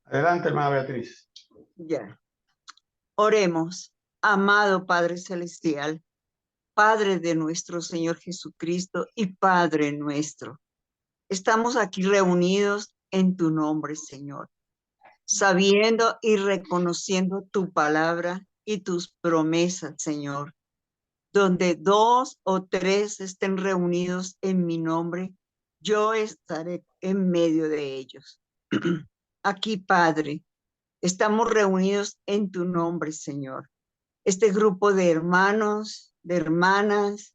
Adelante, hermana Beatriz. Ya. Oremos, amado Padre Celestial, Padre de nuestro Señor Jesucristo y Padre nuestro. Estamos aquí reunidos en tu nombre, Señor, sabiendo y reconociendo tu palabra y tus promesas, Señor. Donde dos o tres estén reunidos en mi nombre, yo estaré en medio de ellos. Aquí, Padre, estamos reunidos en tu nombre, Señor. Este grupo de hermanos, de hermanas,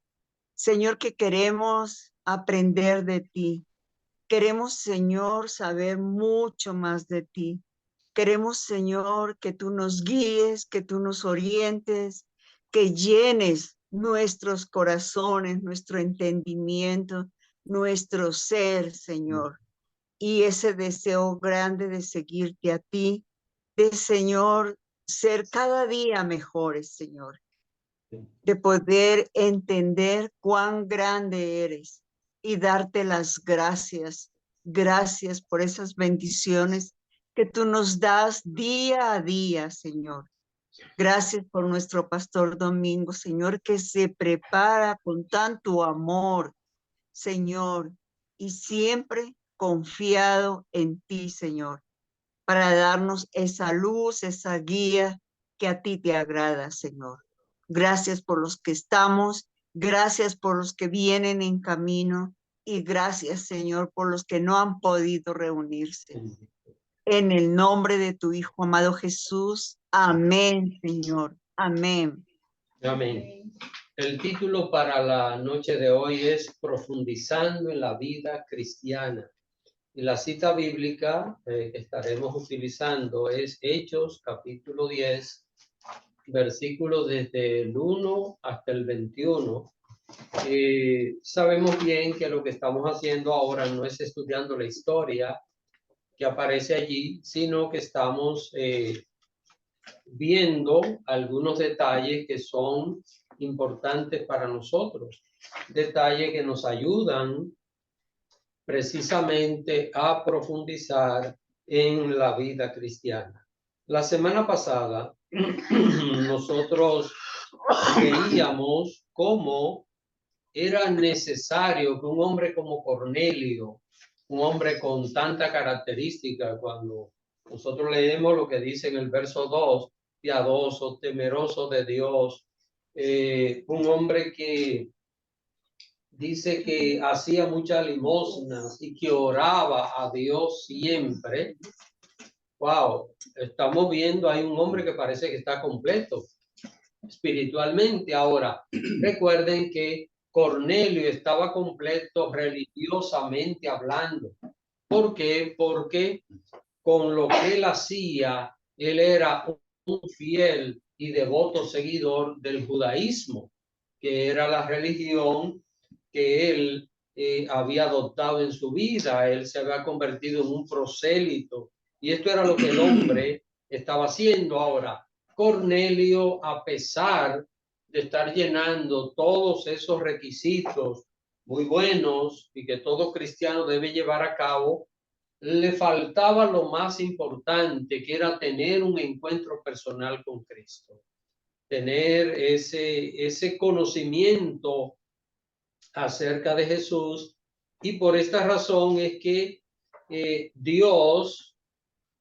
Señor, que queremos aprender de ti. Queremos, Señor, saber mucho más de ti. Queremos, Señor, que tú nos guíes, que tú nos orientes, que llenes nuestros corazones, nuestro entendimiento, nuestro ser, Señor. Y ese deseo grande de seguirte a ti, de, Señor, ser cada día mejores, Señor, de poder entender cuán grande eres y darte las gracias. Gracias por esas bendiciones que tú nos das día a día, Señor. Gracias por nuestro pastor Domingo, Señor, que se prepara con tanto amor, Señor, y siempre confiado en ti, Señor, para darnos esa luz, esa guía que a ti te agrada, Señor. Gracias por los que estamos, gracias por los que vienen en camino y gracias, Señor, por los que no han podido reunirse. En el nombre de tu Hijo amado Jesús. Amén, Señor. Amén. Amén. El título para la noche de hoy es Profundizando en la vida cristiana. Y la cita bíblica que estaremos utilizando es Hechos, capítulo 10, versículos desde el 1 hasta el 21. Sabemos bien que lo que estamos haciendo ahora no es estudiando la historia que aparece allí, sino que estamos viendo algunos detalles que son importantes para nosotros, detalles que nos ayudan precisamente a profundizar en la vida cristiana. La semana pasada nosotros veíamos cómo era necesario que un hombre como Cornelio, un hombre con tanta característica, cuando nosotros leemos lo que dice en el verso 2, piadoso, temeroso de Dios, un hombre que dice que hacía muchas limosnas y que oraba a Dios siempre. Wow, estamos viendo, hay un hombre que parece que está completo espiritualmente. Ahora, recuerden que Cornelio estaba completo religiosamente hablando. ¿Por qué? Porque con lo que él hacía, él era un fiel y devoto seguidor del judaísmo, que era la religión que él había adoptado en su vida. Él se había convertido en un prosélito y esto era lo que el hombre estaba haciendo. Ahora, Cornelio, a pesar de estar llenando todos esos requisitos muy buenos y que todo cristiano debe llevar a cabo, le faltaba lo más importante, que era tener un encuentro personal con Cristo, tener ese conocimiento acerca de Jesús. Y por esta razón es que Dios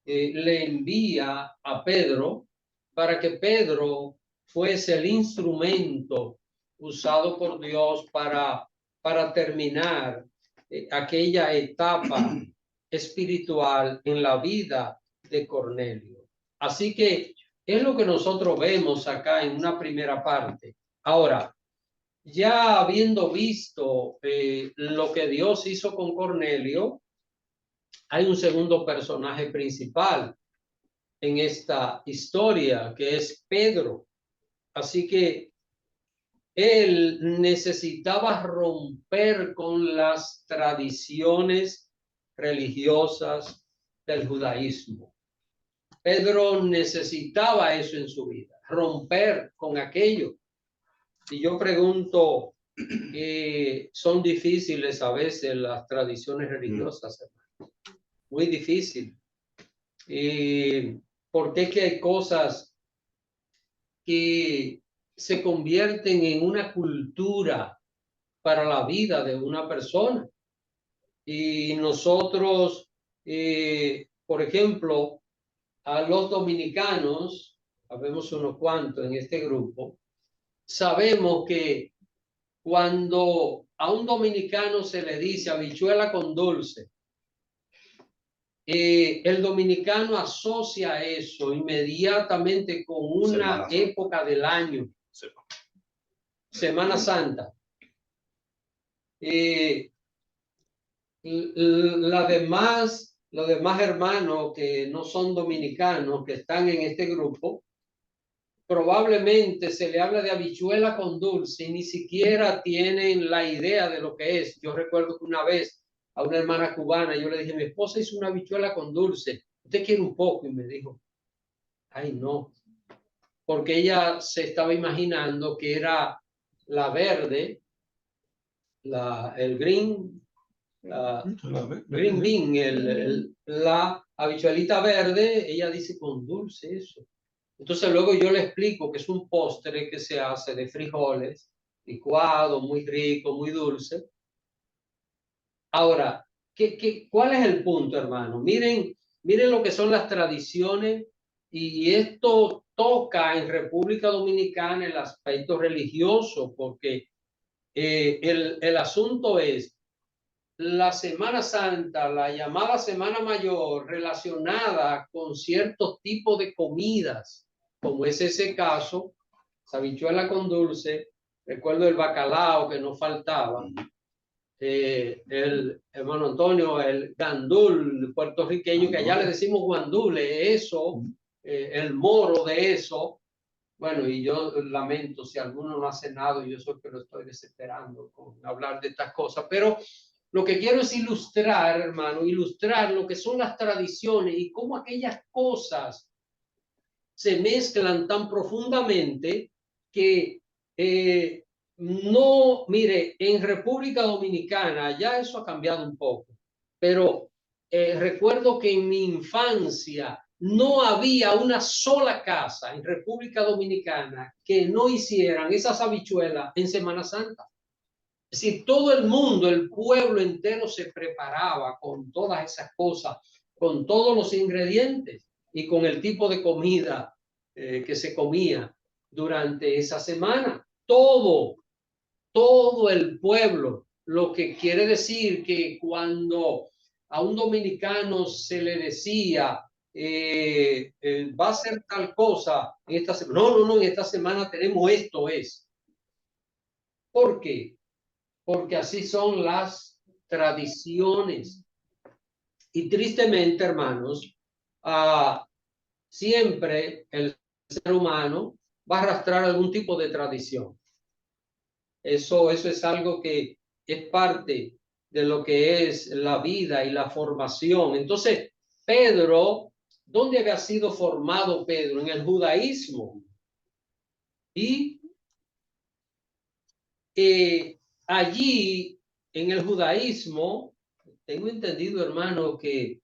le envía a Pedro para que Pedro fuese el instrumento usado por Dios para terminar aquella etapa espiritual en la vida de Cornelio. Así que es lo que nosotros vemos acá en una primera parte. Ahora, ya habiendo visto lo que Dios hizo con Cornelio, hay un segundo personaje principal en esta historia, que es Pedro. Así que él necesitaba romper con las tradiciones religiosas del judaísmo. Pedro necesitaba eso en su vida, romper con aquello. Y yo pregunto, son difíciles a veces las tradiciones religiosas, hermano. Muy difícil. porque es que hay cosas que se convierten en una cultura para la vida de una persona. Y nosotros, por ejemplo, a los dominicanos, habemos unos cuantos en este grupo, sabemos que cuando a un dominicano se le dice habichuela con dulce, el dominicano asocia eso inmediatamente con una época del año, Semana Santa. Los demás hermanos que no son dominicanos, que están en este grupo, probablemente se le habla de habichuela con dulce y ni siquiera tienen la idea de lo que es. Yo recuerdo que una vez a una hermana cubana yo le dije, mi esposa hizo una habichuela con dulce, ¿usted quiere un poco? Y me dijo, ay no, porque ella se estaba imaginando que era la verde, el green, green bean, la habichuelita verde. Ella dice con dulce eso. Entonces luego yo le explico que es un postre que se hace de frijoles, licuado, muy rico, muy dulce. Ahora, ¿cuál es el punto, hermano? Miren lo que son las tradiciones, y esto toca en República Dominicana el aspecto religioso, porque el asunto es la Semana Santa, la llamada Semana Mayor, relacionada con ciertos tipos de comidas, como es ese caso, habichuela con dulce, recuerdo el bacalao que no faltaba, el hermano Antonio, el gandul puertorriqueño, que allá le decimos guandule, eso, el moro de eso. Bueno, y yo lamento si alguno no ha cenado, yo soy que lo estoy desesperando con hablar de estas cosas, pero lo que quiero es ilustrar, hermano, ilustrar lo que son las tradiciones y cómo aquellas cosas se mezclan tan profundamente que no, mire, en República Dominicana ya eso ha cambiado un poco, pero recuerdo que en mi infancia no había una sola casa en República Dominicana que no hicieran esas habichuelas en Semana Santa. Es decir, todo el mundo, el pueblo entero se preparaba con todas esas cosas, con todos los ingredientes y con el tipo de comida que se comía durante esa semana. Todo el pueblo, lo que quiere decir que cuando a un dominicano se le decía va a ser tal cosa en esta semana, no, en esta semana tenemos esto, es. ¿Por qué? Porque así son las tradiciones. Y tristemente, hermanos, siempre el ser humano va a arrastrar algún tipo de tradición. Eso es algo que es parte de lo que es la vida y la formación. Entonces, Pedro, ¿dónde había sido formado Pedro? En el judaísmo. Y allí, en el judaísmo, tengo entendido, hermano, que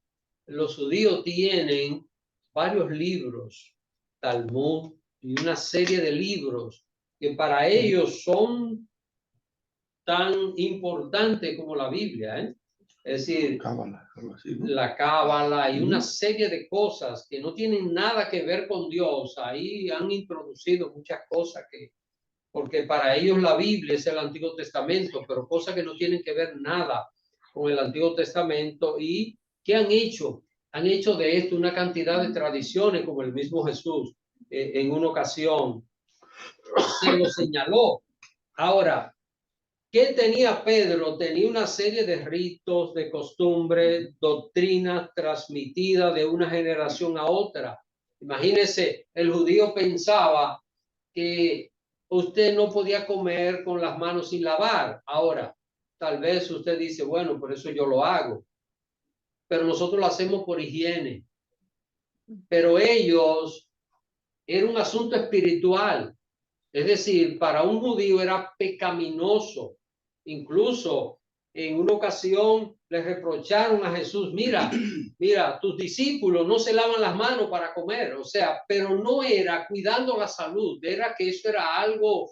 los judíos tienen varios libros, Talmud y una serie de libros que para ellos son tan importantes como la Biblia, ¿eh? Es decir, la Cábala y una serie de cosas que no tienen nada que ver con Dios. Ahí han introducido muchas cosas porque para ellos la Biblia es el Antiguo Testamento, pero cosas que no tienen que ver nada con el Antiguo Testamento. ¿Y qué han hecho? Han hecho de esto una cantidad de tradiciones, como el mismo Jesús en una ocasión se lo señaló. Ahora, ¿qué tenía Pedro? Tenía una serie de ritos, de costumbres, doctrinas transmitidas de una generación a otra. Imagínese, el judío pensaba que usted no podía comer con las manos sin lavar. Ahora, tal vez usted dice, bueno, por eso yo lo hago. Pero nosotros lo hacemos por higiene. Pero ellos, era un asunto espiritual. Es decir, para un judío era pecaminoso. Incluso en una ocasión le reprocharon a Jesús, mira, tus discípulos no se lavan las manos para comer, o sea, pero no era cuidando la salud, era que eso era algo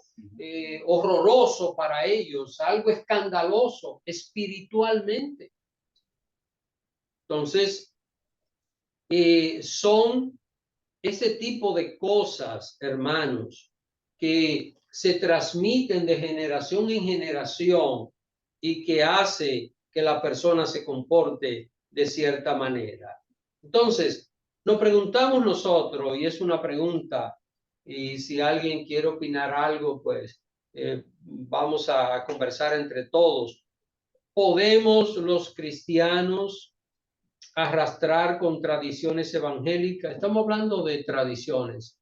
horroroso para ellos, algo escandaloso espiritualmente. Entonces, son ese tipo de cosas, hermanos, que se transmiten de generación en generación y que hace que la persona se comporte de cierta manera. Entonces, nos preguntamos nosotros, y es una pregunta, y si alguien quiere opinar algo, pues vamos a conversar entre todos. ¿Podemos los cristianos arrastrar con tradiciones evangélicas? Estamos hablando de tradiciones.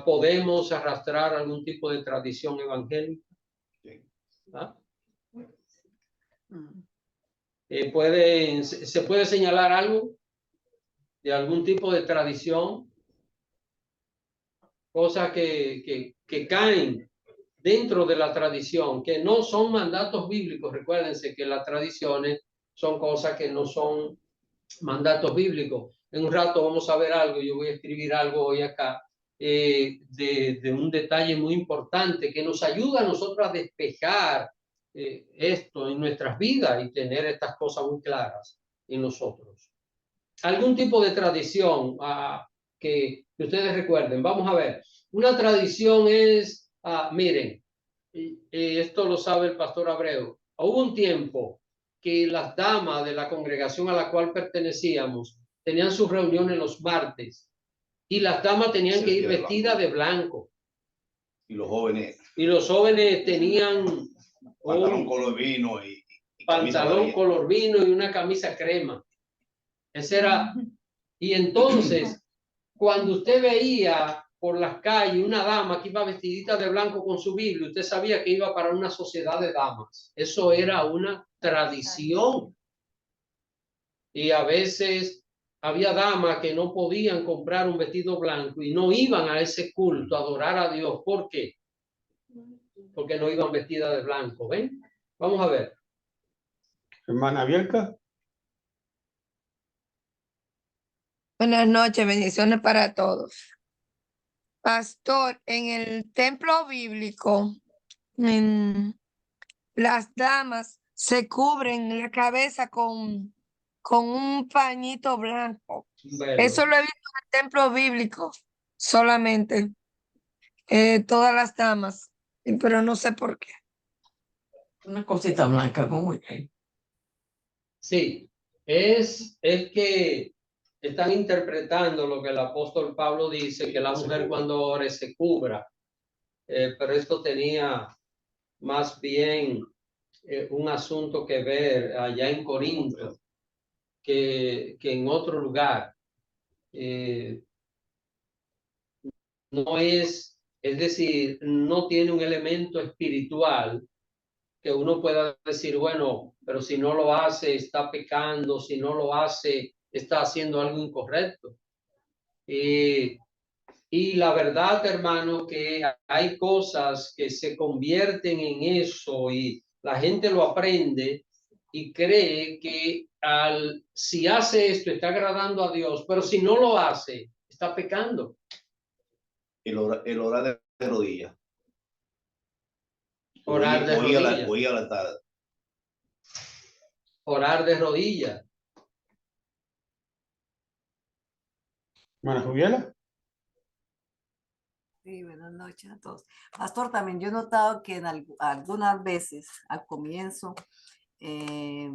¿Podemos arrastrar algún tipo de tradición evangélica? ¿Ah? ¿Se puede señalar algo de algún tipo de tradición? Cosas que caen dentro de la tradición, que no son mandatos bíblicos. Recuérdense que las tradiciones son cosas que no son mandatos bíblicos. En un rato vamos a ver algo, yo voy a escribir algo hoy acá, de un detalle muy importante que nos ayuda a nosotros a despejar esto en nuestras vidas y tener estas cosas muy claras en nosotros. Algún tipo de tradición que ustedes recuerden. Vamos a ver. Una tradición es, miren, esto lo sabe el pastor Abreu. Hubo un tiempo que las damas de la congregación a la cual pertenecíamos tenían sus reuniones los martes y las damas tenían que ir vestidas de blanco. Y los jóvenes. Y los jóvenes tenían pantalón color vino y pantalón color vino y una camisa crema. Ese era. Y entonces, cuando usted veía por las calles una dama que iba vestidita de blanco con su Biblia, usted sabía que iba para una sociedad de damas. Eso era una tradición. Y a veces había damas que no podían comprar un vestido blanco y no iban a ese culto a adorar a Dios. ¿Por qué? Porque no iban vestidas de blanco. ¿Ven? Vamos a ver. Hermana Bielka. Buenas noches, bendiciones para todos. Pastor, en el templo bíblico, las damas se cubren la cabeza con un pañito blanco. Bueno. Eso lo he visto en el templo bíblico solamente. Todas las damas, pero no sé por qué. Una cosita blanca, como Sí, es que están interpretando lo que el apóstol Pablo dice, que la mujer cuando ore se cubra, pero esto tenía más bien un asunto que ver allá en Corinto que en otro lugar. No es decir, no tiene un elemento espiritual que uno pueda decir, bueno, pero si no lo hace, está pecando, si no lo hace, está haciendo algo incorrecto. Y la verdad, hermano, que hay cosas que se convierten en eso y la gente lo aprende y cree que si hace esto está agradando a Dios, pero si no lo hace, está pecando. El orar de rodillas. Orar de rodillas. Voy a la tarde. Orar de rodillas. Hermana Juliana. Sí, buenas noches a todos. Pastor, también yo he notado que en algunas veces al comienzo, he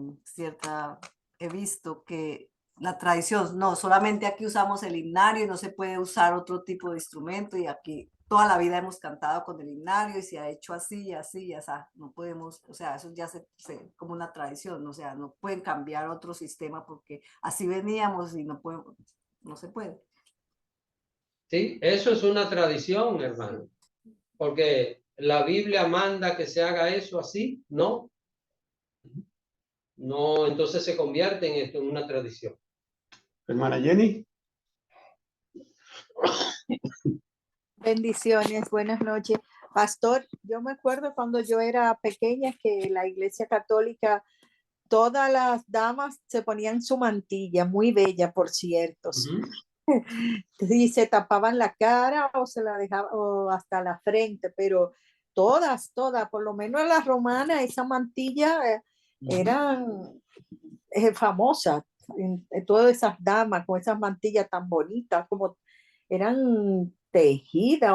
visto que la tradición, no, solamente aquí usamos el himnario y no se puede usar otro tipo de instrumento y aquí toda la vida hemos cantado con el himnario y se ha hecho así, así, o sea, no podemos, o sea, eso ya se como una tradición, o sea, no pueden cambiar otro sistema porque así veníamos y no podemos, no se puede. Sí, eso es una tradición, hermano, porque la Biblia manda que se haga eso así, ¿no? No, entonces se convierte en esto, en una tradición. Hermana Jenny. Bendiciones, buenas noches. Pastor, yo me acuerdo cuando yo era pequeña que la Iglesia Católica todas las damas se ponían su mantilla, muy bella, por cierto. Ujú. Y se tapaban la cara o se la dejaban o hasta la frente, pero todas, por lo menos las romanas, esa mantilla eran famosas. Todas esas damas con esas mantillas tan bonitas, como eran tejidas,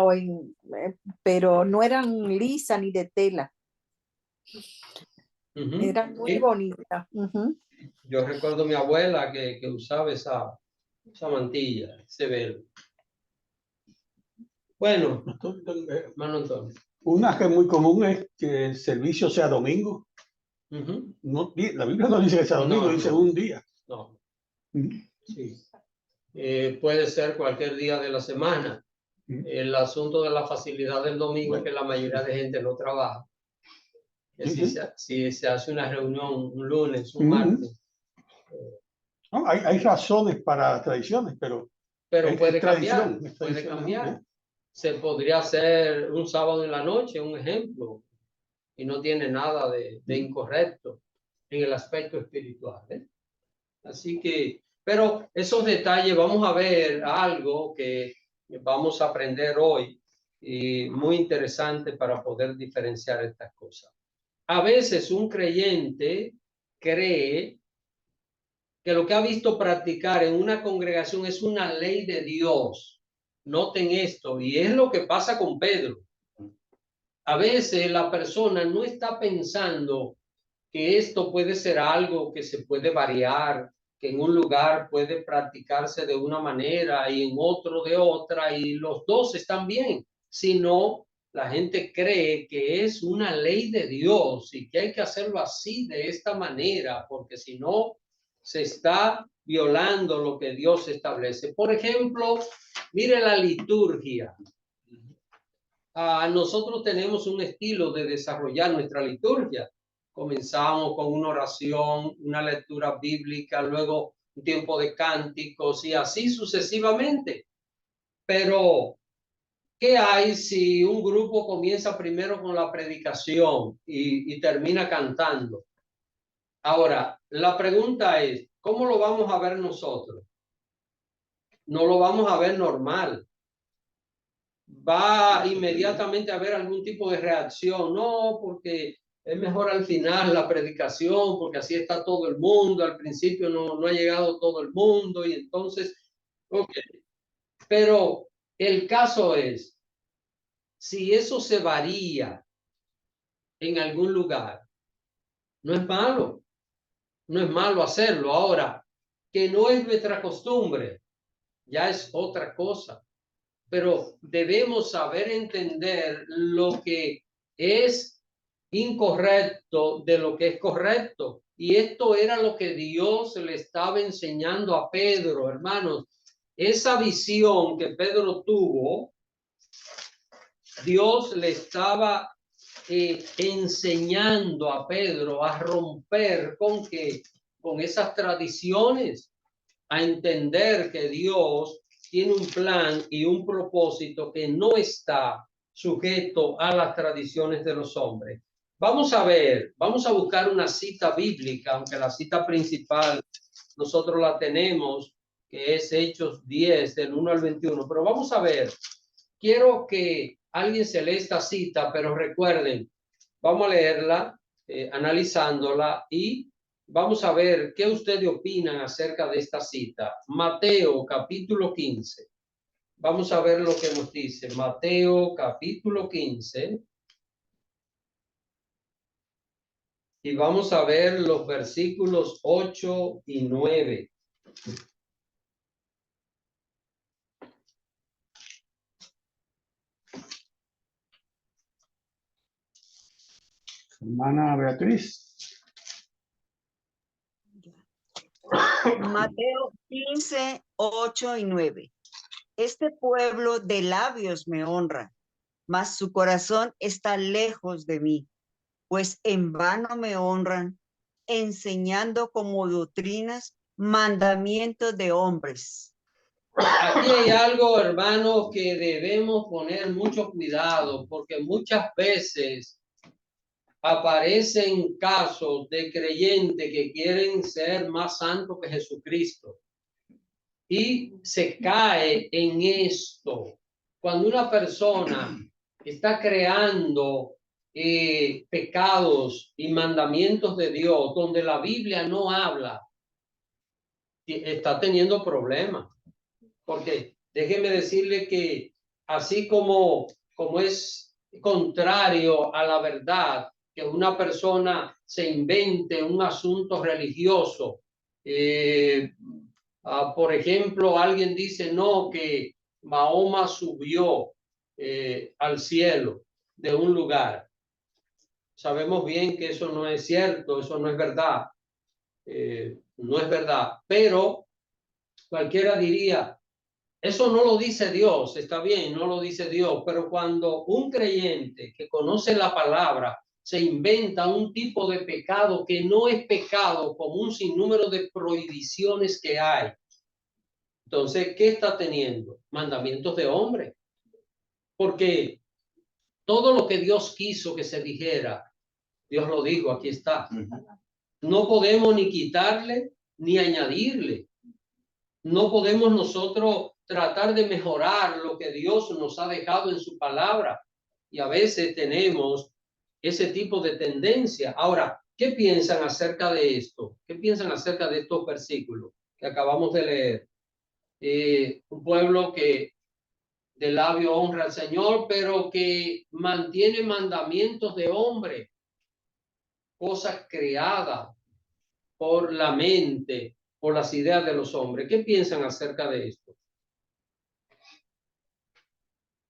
pero no eran lisas ni de tela, Ujú. eran muy Sí. bonitas. Ujú. Yo recuerdo a mi abuela que usaba esa mantilla, ese velo. Bueno, hermano Antonio. Una que es muy común es que el servicio sea domingo. Ujú. No, la Biblia no dice que sea domingo, No, dice no. un día. No, Ujú. sí. Puede ser cualquier día de la semana. Ujú. El asunto de la facilidad del domingo es Bueno, que la mayoría de gente no trabaja. Que sí, si se hace una reunión un lunes, un Ujú. martes, No, hay razones para tradiciones, pero pero puede cambiar, tradición, es puede tradición, cambiar. ¿no? Se podría hacer un sábado en la noche, un ejemplo, y no tiene nada de incorrecto en el aspecto espiritual, ¿eh? Así que, pero esos detalles, vamos a ver algo que vamos a aprender hoy y muy interesante para poder diferenciar estas cosas. A veces un creyente cree que lo que ha visto practicar en una congregación es una ley de Dios. Noten esto, y es lo que pasa con Pedro. A veces la persona no está pensando que esto puede ser algo que se puede variar, que en un lugar puede practicarse de una manera y en otro de otra, y los dos están bien, sino la gente cree que es una ley de Dios y que hay que hacerlo así, de esta manera, porque si no, se está violando lo que Dios establece. Por ejemplo, mire la liturgia. Nosotros tenemos un estilo de desarrollar nuestra liturgia. Comenzamos con una oración, una lectura bíblica, luego un tiempo de cánticos y así sucesivamente. Pero, ¿qué hay si un grupo comienza primero con la predicación y termina cantando? Ahora, la pregunta es, ¿cómo lo vamos a ver nosotros? No lo vamos a ver normal. Va inmediatamente a haber algún tipo de reacción, no, porque es mejor al final la predicación, porque así está todo el mundo, al principio no ha llegado todo el mundo, y entonces, okay. Pero el caso es, si eso se varía en algún lugar, no es malo, no es malo hacerlo. Ahora, que no es nuestra costumbre, ya es otra cosa. Pero debemos saber entender lo que es incorrecto de lo que es correcto. Y esto era lo que Dios le estaba enseñando a Pedro, hermanos. Esa visión que Pedro tuvo, Dios le estaba enseñando a Pedro a romper con esas tradiciones, a entender que Dios tiene un plan y un propósito que no está sujeto a las tradiciones de los hombres. Vamos a ver, vamos a buscar una cita bíblica, aunque la cita principal nosotros la tenemos, que es Hechos 10, del 1 al 21, pero vamos a ver, quiero que alguien se lea esta cita, pero recuerden, vamos a leerla, analizándola y vamos a ver qué ustedes opinan acerca de esta cita. Mateo capítulo 15. Vamos a ver lo que nos dice. Mateo capítulo 15. Y vamos a ver los versículos 8 y 9. Hermana Beatriz. Mateo 15, 8 y 9. Este pueblo de labios me honra, mas su corazón está lejos de mí, pues en vano me honran, enseñando como doctrinas mandamientos de hombres. Aquí hay algo, hermano, que debemos poner mucho cuidado, porque muchas veces aparecen casos de creyentes que quieren ser más santos que Jesucristo y se cae en esto. Cuando una persona está creando pecados y mandamientos de Dios donde la Biblia no habla, está teniendo problemas. Porque déjeme decirle que así como es contrario a la verdad que una persona se invente un asunto religioso, por ejemplo, alguien dice no, que Mahoma subió al cielo de un lugar. Sabemos bien que eso no es cierto, eso no es verdad, no es verdad, pero cualquiera diría, eso no lo dice Dios, está bien, no lo dice Dios, pero cuando un creyente que conoce la palabra se inventa un tipo de pecado que no es pecado, como un sinnúmero de prohibiciones que hay, entonces, ¿qué está teniendo? Mandamientos de hombre. Porque todo lo que Dios quiso que se dijera, Dios lo dijo, aquí está. No podemos ni quitarle ni añadirle. No podemos nosotros tratar de mejorar lo que Dios nos ha dejado en su palabra. Y a veces tenemos ese tipo de tendencia. Ahora, ¿qué piensan acerca de esto? ¿Qué piensan acerca de estos versículos que acabamos de leer? Un pueblo que de labio honra al Señor, pero que mantiene mandamientos de hombre, cosas creadas por la mente, por las ideas de los hombres. ¿Qué piensan acerca de esto?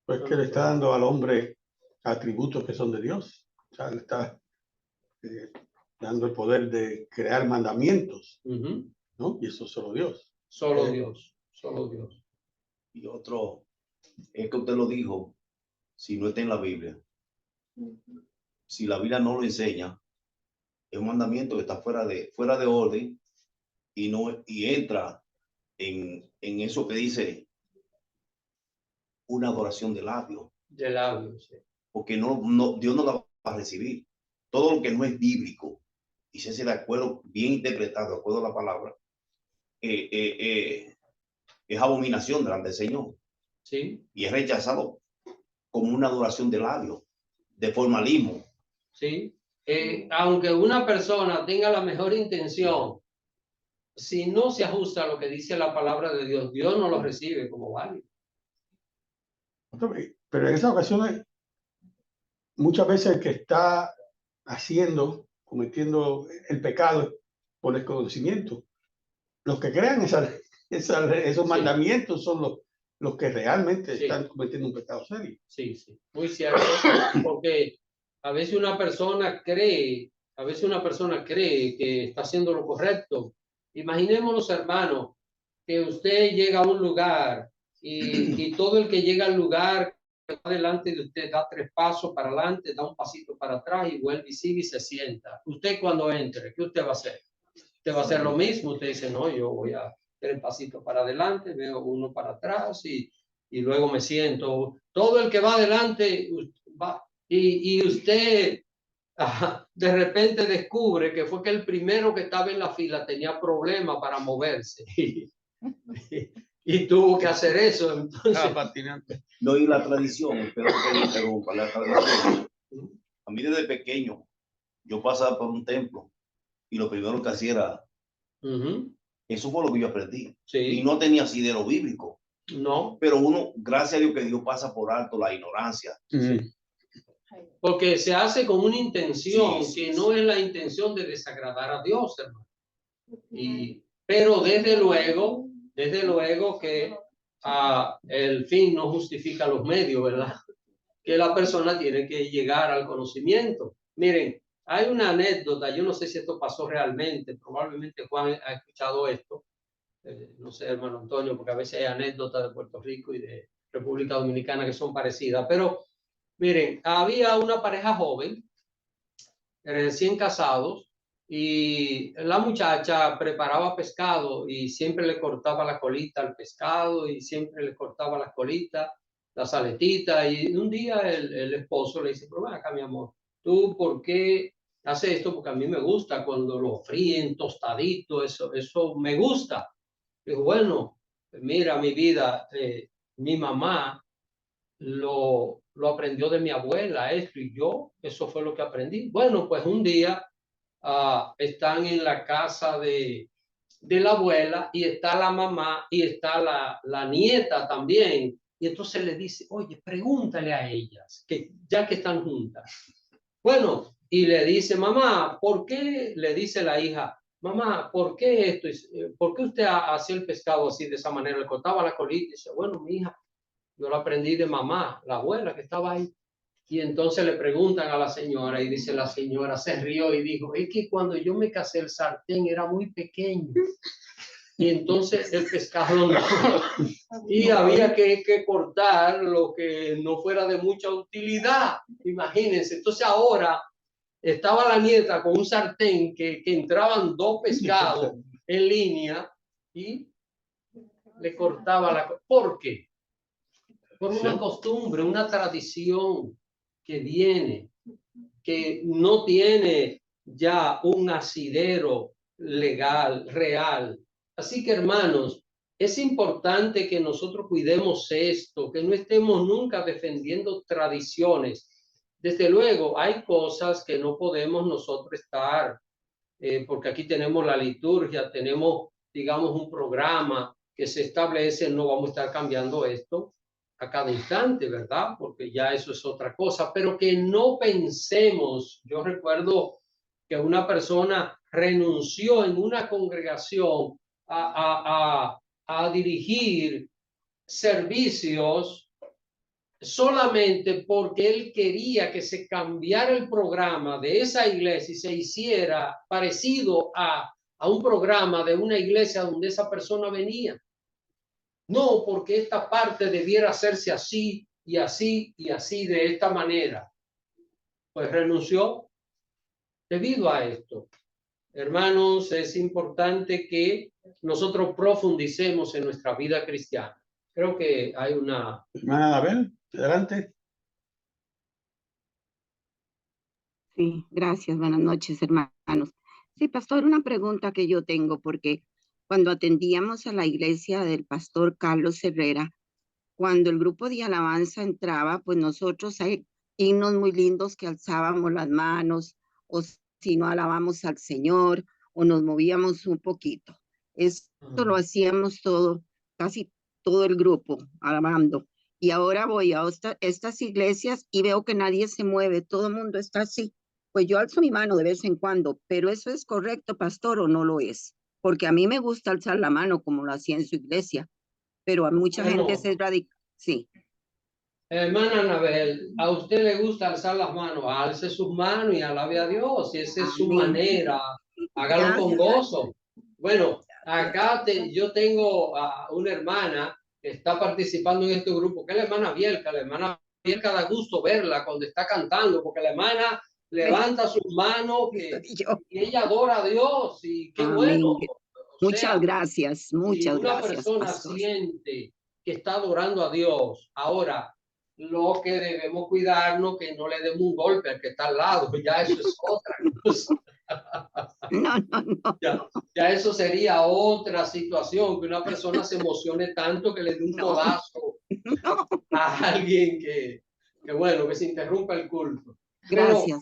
Pues que le está dando al hombre atributos que son de Dios. O sea, le está dando el poder de crear mandamientos, ¿no? Y eso es solo Dios. Solo Dios, solo Dios. Y otro, es que usted lo dijo, si no está en la Biblia. Si la Biblia no lo enseña, es un mandamiento que está fuera de orden y entra en eso que dice una adoración de labios. De labios, sí. Porque Dios no la va a recibir. Todo lo que no es bíblico y se hace de acuerdo, bien interpretado, de acuerdo a la palabra, es abominación delante del Señor. Sí. Y es rechazado como una adoración de labios, de formalismo. Sí. Aunque una persona tenga la mejor intención, si no se ajusta a lo que dice la palabra de Dios, Dios no lo recibe como válido. Pero en esas ocasiones, muchas veces el que está cometiendo el pecado por desconocimiento, los que crean esos mandamientos son los que realmente están cometiendo un pecado serio. Sí, sí, muy cierto, porque a veces una persona cree que está haciendo lo correcto. Imaginémonos, hermano, que usted llega a un lugar y todo el que llega al lugar delante de usted da 3 pasos para adelante, da un pasito para atrás y vuelve y sigue y se sienta. Usted cuando entre, ¿qué usted va a hacer? Usted va a hacer lo mismo. Usted dice, no, yo voy a 3 pasitos para adelante, veo 1 para atrás y luego me siento. Todo el que va adelante va y usted de repente descubre que fue que el primero que estaba en la fila tenía problemas para moverse y tuvo que hacer eso. Entonces, No, y la tradición, espero que me interrumpa, la tradición. A mí desde pequeño, yo pasaba por un templo y lo primero que hacía era, eso fue lo que yo aprendí. Sí. Y no tenía asidero bíblico. No. Pero uno, gracias a Dios que Dios pasa por alto la ignorancia. Sí. Porque se hace con una intención que no es la intención de desagradar a Dios, hermano. Pero desde luego que el fin no justifica los medios, ¿verdad? Que la persona tiene que llegar al conocimiento. Miren, hay una anécdota, yo no sé si esto pasó realmente, probablemente Juan ha escuchado esto, no sé, hermano Antonio, porque a veces hay anécdotas de Puerto Rico y de República Dominicana que son parecidas, pero miren, había una pareja joven, recién casados, y la muchacha preparaba pescado y siempre le cortaba la colita al pescado y siempre le cortaba la colita, las aletitas, y un día el esposo le dice, pero ven acá, mi amor, ¿tú por qué haces esto? Porque a mí me gusta cuando lo fríen tostadito, eso me gusta. Digo, bueno, mira mi vida, mi mamá lo aprendió de mi abuela, esto, y yo, eso fue lo que aprendí. Bueno, pues un día están en la casa de la abuela y está la mamá y está la nieta también. Y entonces le dice, oye, pregúntale a ellas, que ya que están juntas. Bueno, y le dice, mamá, ¿por qué? Le dice la hija, mamá, ¿por qué esto? ¿Por qué usted hacía el pescado así, de esa manera? Le cortaba la colita y dice, bueno, mi hija, yo lo aprendí de mamá, la abuela que estaba ahí. Y entonces le preguntan a la señora y dice la señora, se rió y dijo, es que cuando yo me casé el sartén era muy pequeño. Y entonces el pescado no. Y había que cortar lo que no fuera de mucha utilidad. Imagínense. Entonces ahora estaba la nieta con un sartén que entraban 2 pescados en línea y le cortaba la... ¿Por qué? Por una costumbre, una tradición que viene, que no tiene ya un asidero legal, real. Así que, hermanos, es importante que nosotros cuidemos esto, que no estemos nunca defendiendo tradiciones. Desde luego, hay cosas que no podemos nosotros estar, porque aquí tenemos la liturgia, tenemos, digamos, un programa que se establece, no vamos a estar cambiando esto a cada instante, ¿verdad? Porque ya eso es otra cosa, pero que no pensemos. Yo recuerdo que una persona renunció en una congregación a dirigir servicios solamente porque él quería que se cambiara el programa de esa iglesia y se hiciera parecido a un programa de una iglesia donde esa persona venía. No, porque esta parte debiera hacerse así y así y así de esta manera. Pues renunció debido a esto. Hermanos, es importante que nosotros profundicemos en nuestra vida cristiana. Creo que hay una... Hermana Anabel, adelante. Sí, gracias. Buenas noches, hermanos. Sí, pastor, una pregunta que yo tengo, porque cuando atendíamos a la iglesia del pastor Carlos Herrera, cuando el grupo de alabanza entraba, pues nosotros hay himnos muy lindos que alzábamos las manos, o si no alabamos al Señor, o nos movíamos un poquito. Esto lo hacíamos todo, casi todo el grupo, alabando. Y ahora voy a estas iglesias y veo que nadie se mueve, todo el mundo está así. Pues yo alzo mi mano de vez en cuando, pero ¿eso es correcto, pastor, o no lo es? Porque a mí me gusta alzar la mano como lo hacía en su iglesia, pero a mucha gente es radical. Sí. Hermana Anabel, ¿a usted le gusta alzar las manos? Alce sus manos y alabe a Dios. Y esa es su manera. Hágalo con gozo. Bueno, acá yo tengo a una hermana que está participando en este grupo, que es la hermana Bielka. La hermana Bielka da gusto verla cuando está cantando, porque la hermana levanta sus manos y ella adora a Dios. Y qué bueno. Muchas gracias, muchas gracias. Si una persona siente que está adorando a Dios, ahora lo que debemos cuidarnos que no le demos un golpe al que está al lado, ya eso es otra cosa. No. Ya eso sería otra situación, que una persona se emocione tanto que le dé un codazo a alguien que bueno, que se interrumpa el culto. Gracias. Pero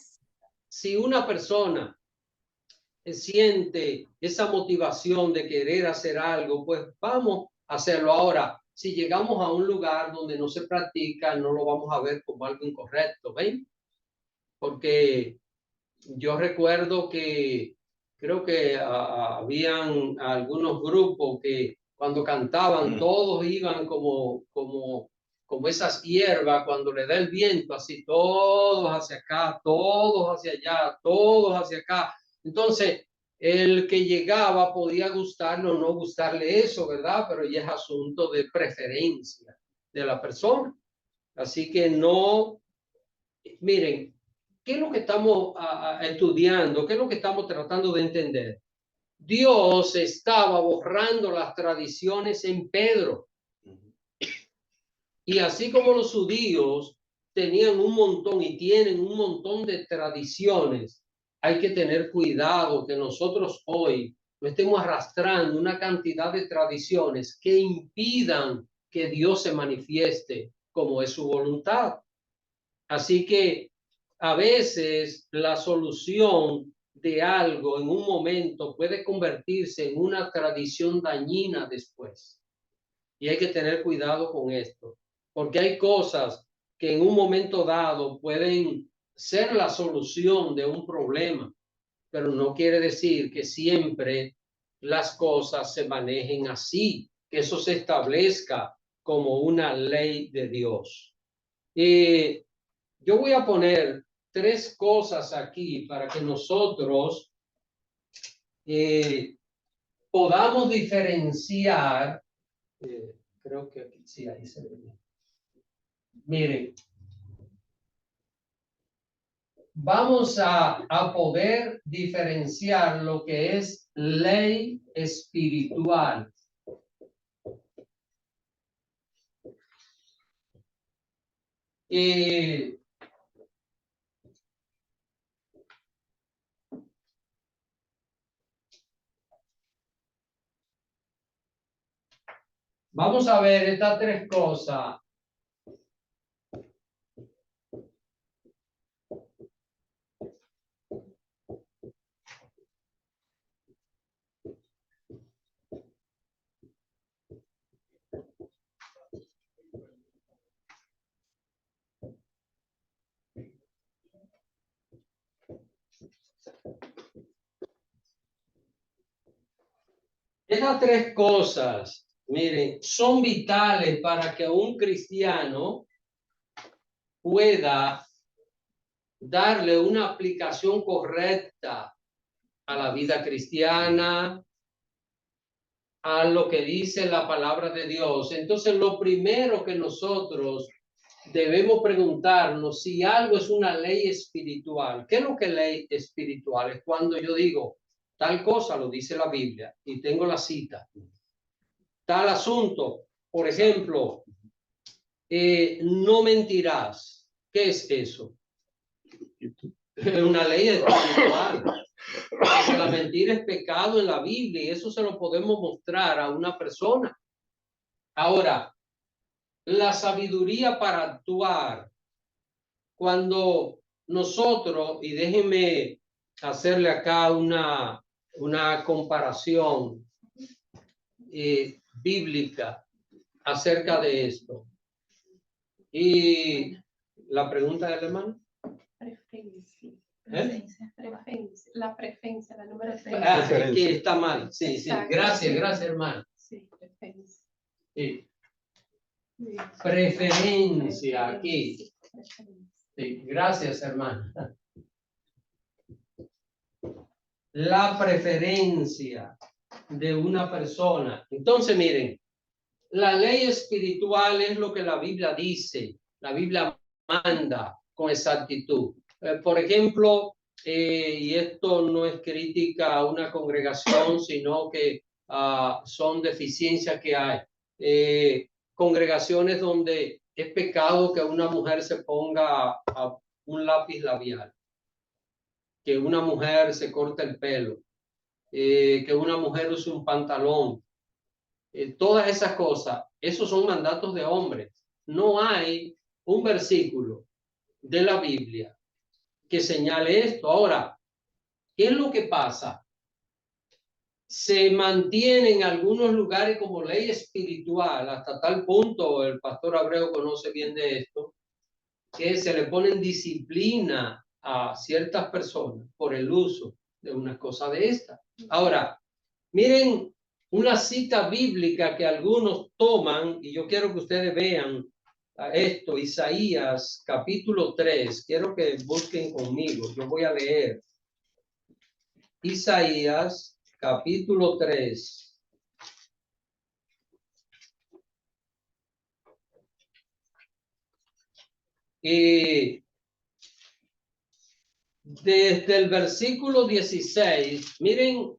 si una persona siente esa motivación de querer hacer algo, pues vamos a hacerlo. Ahora, si llegamos a un lugar donde no se practica, no lo vamos a ver como algo incorrecto, ¿ven? Porque yo recuerdo que creo que habían algunos grupos que cuando cantaban todos iban como esas hierbas cuando le da el viento, así todos hacia acá, todos hacia allá, todos hacia acá. Entonces, el que llegaba podía gustarle o no gustarle eso, ¿verdad? Pero ya es asunto de preferencia de la persona. Así que no, miren, ¿qué es lo que estamos estudiando? ¿Qué es lo que estamos tratando de entender? Dios estaba borrando las tradiciones en Pedro. Y así como los judíos tenían un montón y tienen un montón de tradiciones, hay que tener cuidado que nosotros hoy no estemos arrastrando una cantidad de tradiciones que impidan que Dios se manifieste como es su voluntad. Así que a veces la solución de algo en un momento puede convertirse en una tradición dañina después. Y hay que tener cuidado con esto, porque hay cosas que en un momento dado pueden ser la solución de un problema, pero no quiere decir que siempre las cosas se manejen así, que eso se establezca como una ley de Dios. Yo voy a poner 3 cosas aquí para que nosotros podamos diferenciar. Creo que aquí sí, ahí se ve. Miren, vamos a poder diferenciar lo que es ley espiritual. Vamos a ver estas 3 cosas. Esas 3 cosas, miren, son vitales para que un cristiano pueda darle una aplicación correcta a la vida cristiana, a lo que dice la palabra de Dios. Entonces, lo primero que nosotros debemos preguntarnos si algo es una ley espiritual. ¿Qué es lo que es ley espiritual? Es cuando yo digo, tal cosa lo dice la Biblia y tengo la cita. Tal asunto, por ejemplo, no mentirás. ¿Qué es eso? Es una ley espiritual. Porque la mentira es pecado en la Biblia y eso se lo podemos mostrar a una persona. Ahora, la sabiduría para actuar. Cuando nosotros, y déjenme hacerle acá una comparación bíblica acerca de esto. Y la pregunta del hermano. Preferencia. Preferencia. La preferencia, la número 3. Que está mal. Sí, exacto, sí. Gracias, sí. gracias, hermano. Sí, preferencia. Sí. Sí. Preferencia aquí. Sí, preferencia. Sí, gracias, hermano. La preferencia de una persona. Entonces, miren, la ley espiritual es lo que la Biblia dice. La Biblia manda con exactitud. Por ejemplo, y esto no es crítica a una congregación, sino que son deficiencias que hay. Congregaciones donde es pecado que una mujer se ponga un lápiz labial, que una mujer se corte el pelo, que una mujer use un pantalón. Todas esas cosas, esos son mandatos de hombres. No hay un versículo de la Biblia que señale esto. Ahora, ¿qué es lo que pasa? Se mantiene en algunos lugares como ley espiritual, hasta tal punto, el pastor Abreu conoce bien de esto, que se le ponen disciplina a ciertas personas por el uso de una cosa de esta. Ahora, miren una cita bíblica que algunos toman, y yo quiero que ustedes vean esto, Isaías capítulo 3, quiero que busquen conmigo, yo voy a leer. Isaías capítulo 3. Y desde el versículo 16, miren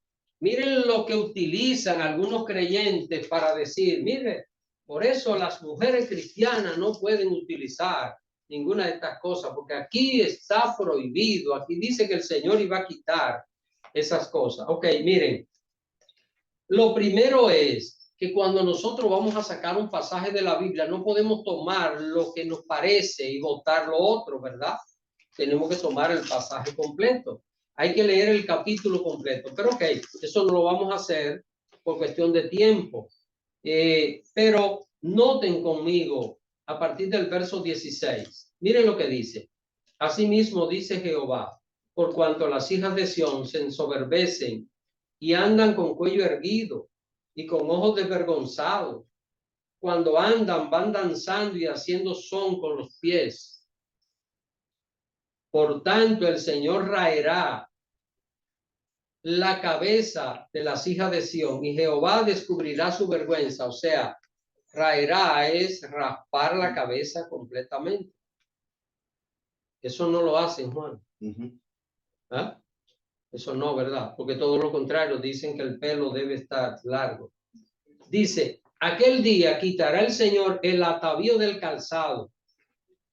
lo que utilizan algunos creyentes para decir, mire, por eso las mujeres cristianas no pueden utilizar ninguna de estas cosas, porque aquí está prohibido, aquí dice que el Señor iba a quitar esas cosas. Ok, miren, lo primero es que cuando nosotros vamos a sacar un pasaje de la Biblia, no podemos tomar lo que nos parece y votar lo otro, ¿verdad? Tenemos que tomar el pasaje completo. Hay que leer el capítulo completo. Pero ok, eso no lo vamos a hacer por cuestión de tiempo. Pero noten conmigo a partir del verso 16. Miren lo que dice. Asimismo dice Jehová, por cuanto las hijas de Sión se ensoberbecen y andan con cuello erguido y con ojos desvergonzados. Cuando andan, van danzando y haciendo son con los pies. Por tanto, el Señor raerá la cabeza de las hijas de Sión y Jehová descubrirá su vergüenza. O sea, raerá es raspar la cabeza completamente. Eso no lo hacen, Juan. ¿Ah? Eso no, ¿verdad? Porque todo lo contrario, dicen que el pelo debe estar largo. Dice, aquel día quitará el Señor el atavío del calzado.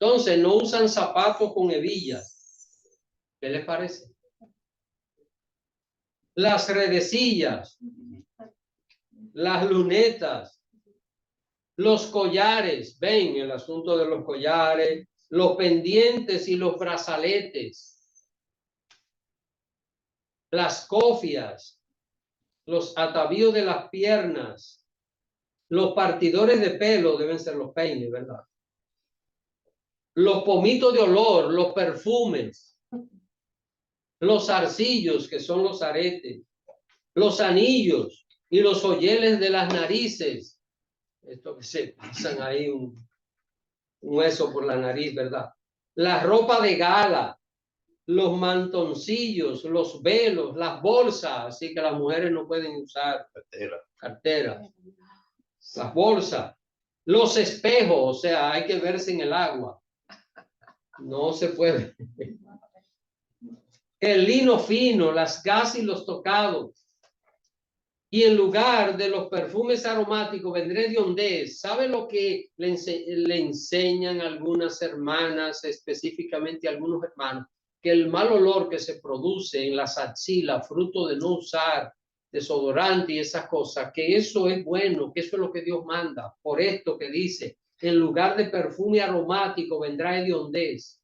Entonces no usan zapatos con hebillas. ¿Qué les parece? Las redecillas, las lunetas, los collares, ven el asunto de los collares, los pendientes y los brazaletes, las cofias, los atavíos de las piernas, los partidores de pelo deben ser los peines, ¿verdad? Los pomitos de olor, los perfumes, los zarcillos, que son los aretes, los anillos y los joyeles de las narices. Esto que se pasan ahí un hueso por la nariz, ¿verdad? La ropa de gala, los mantoncillos, los velos, las bolsas, así que las mujeres no pueden usar cartera. Las bolsas, los espejos, o sea, hay que verse en el agua. No se puede. El lino fino, las gasas y los tocados. Y en lugar de los perfumes aromáticos vendré de hondez. ¿Sabe lo que le enseñan algunas hermanas, específicamente algunos hermanos? Que el mal olor que se produce en las axilas, fruto de no usar desodorante y esas cosas, que eso es bueno, que eso es lo que Dios manda. Por esto que dice, en lugar de perfume aromático vendrá hediondez.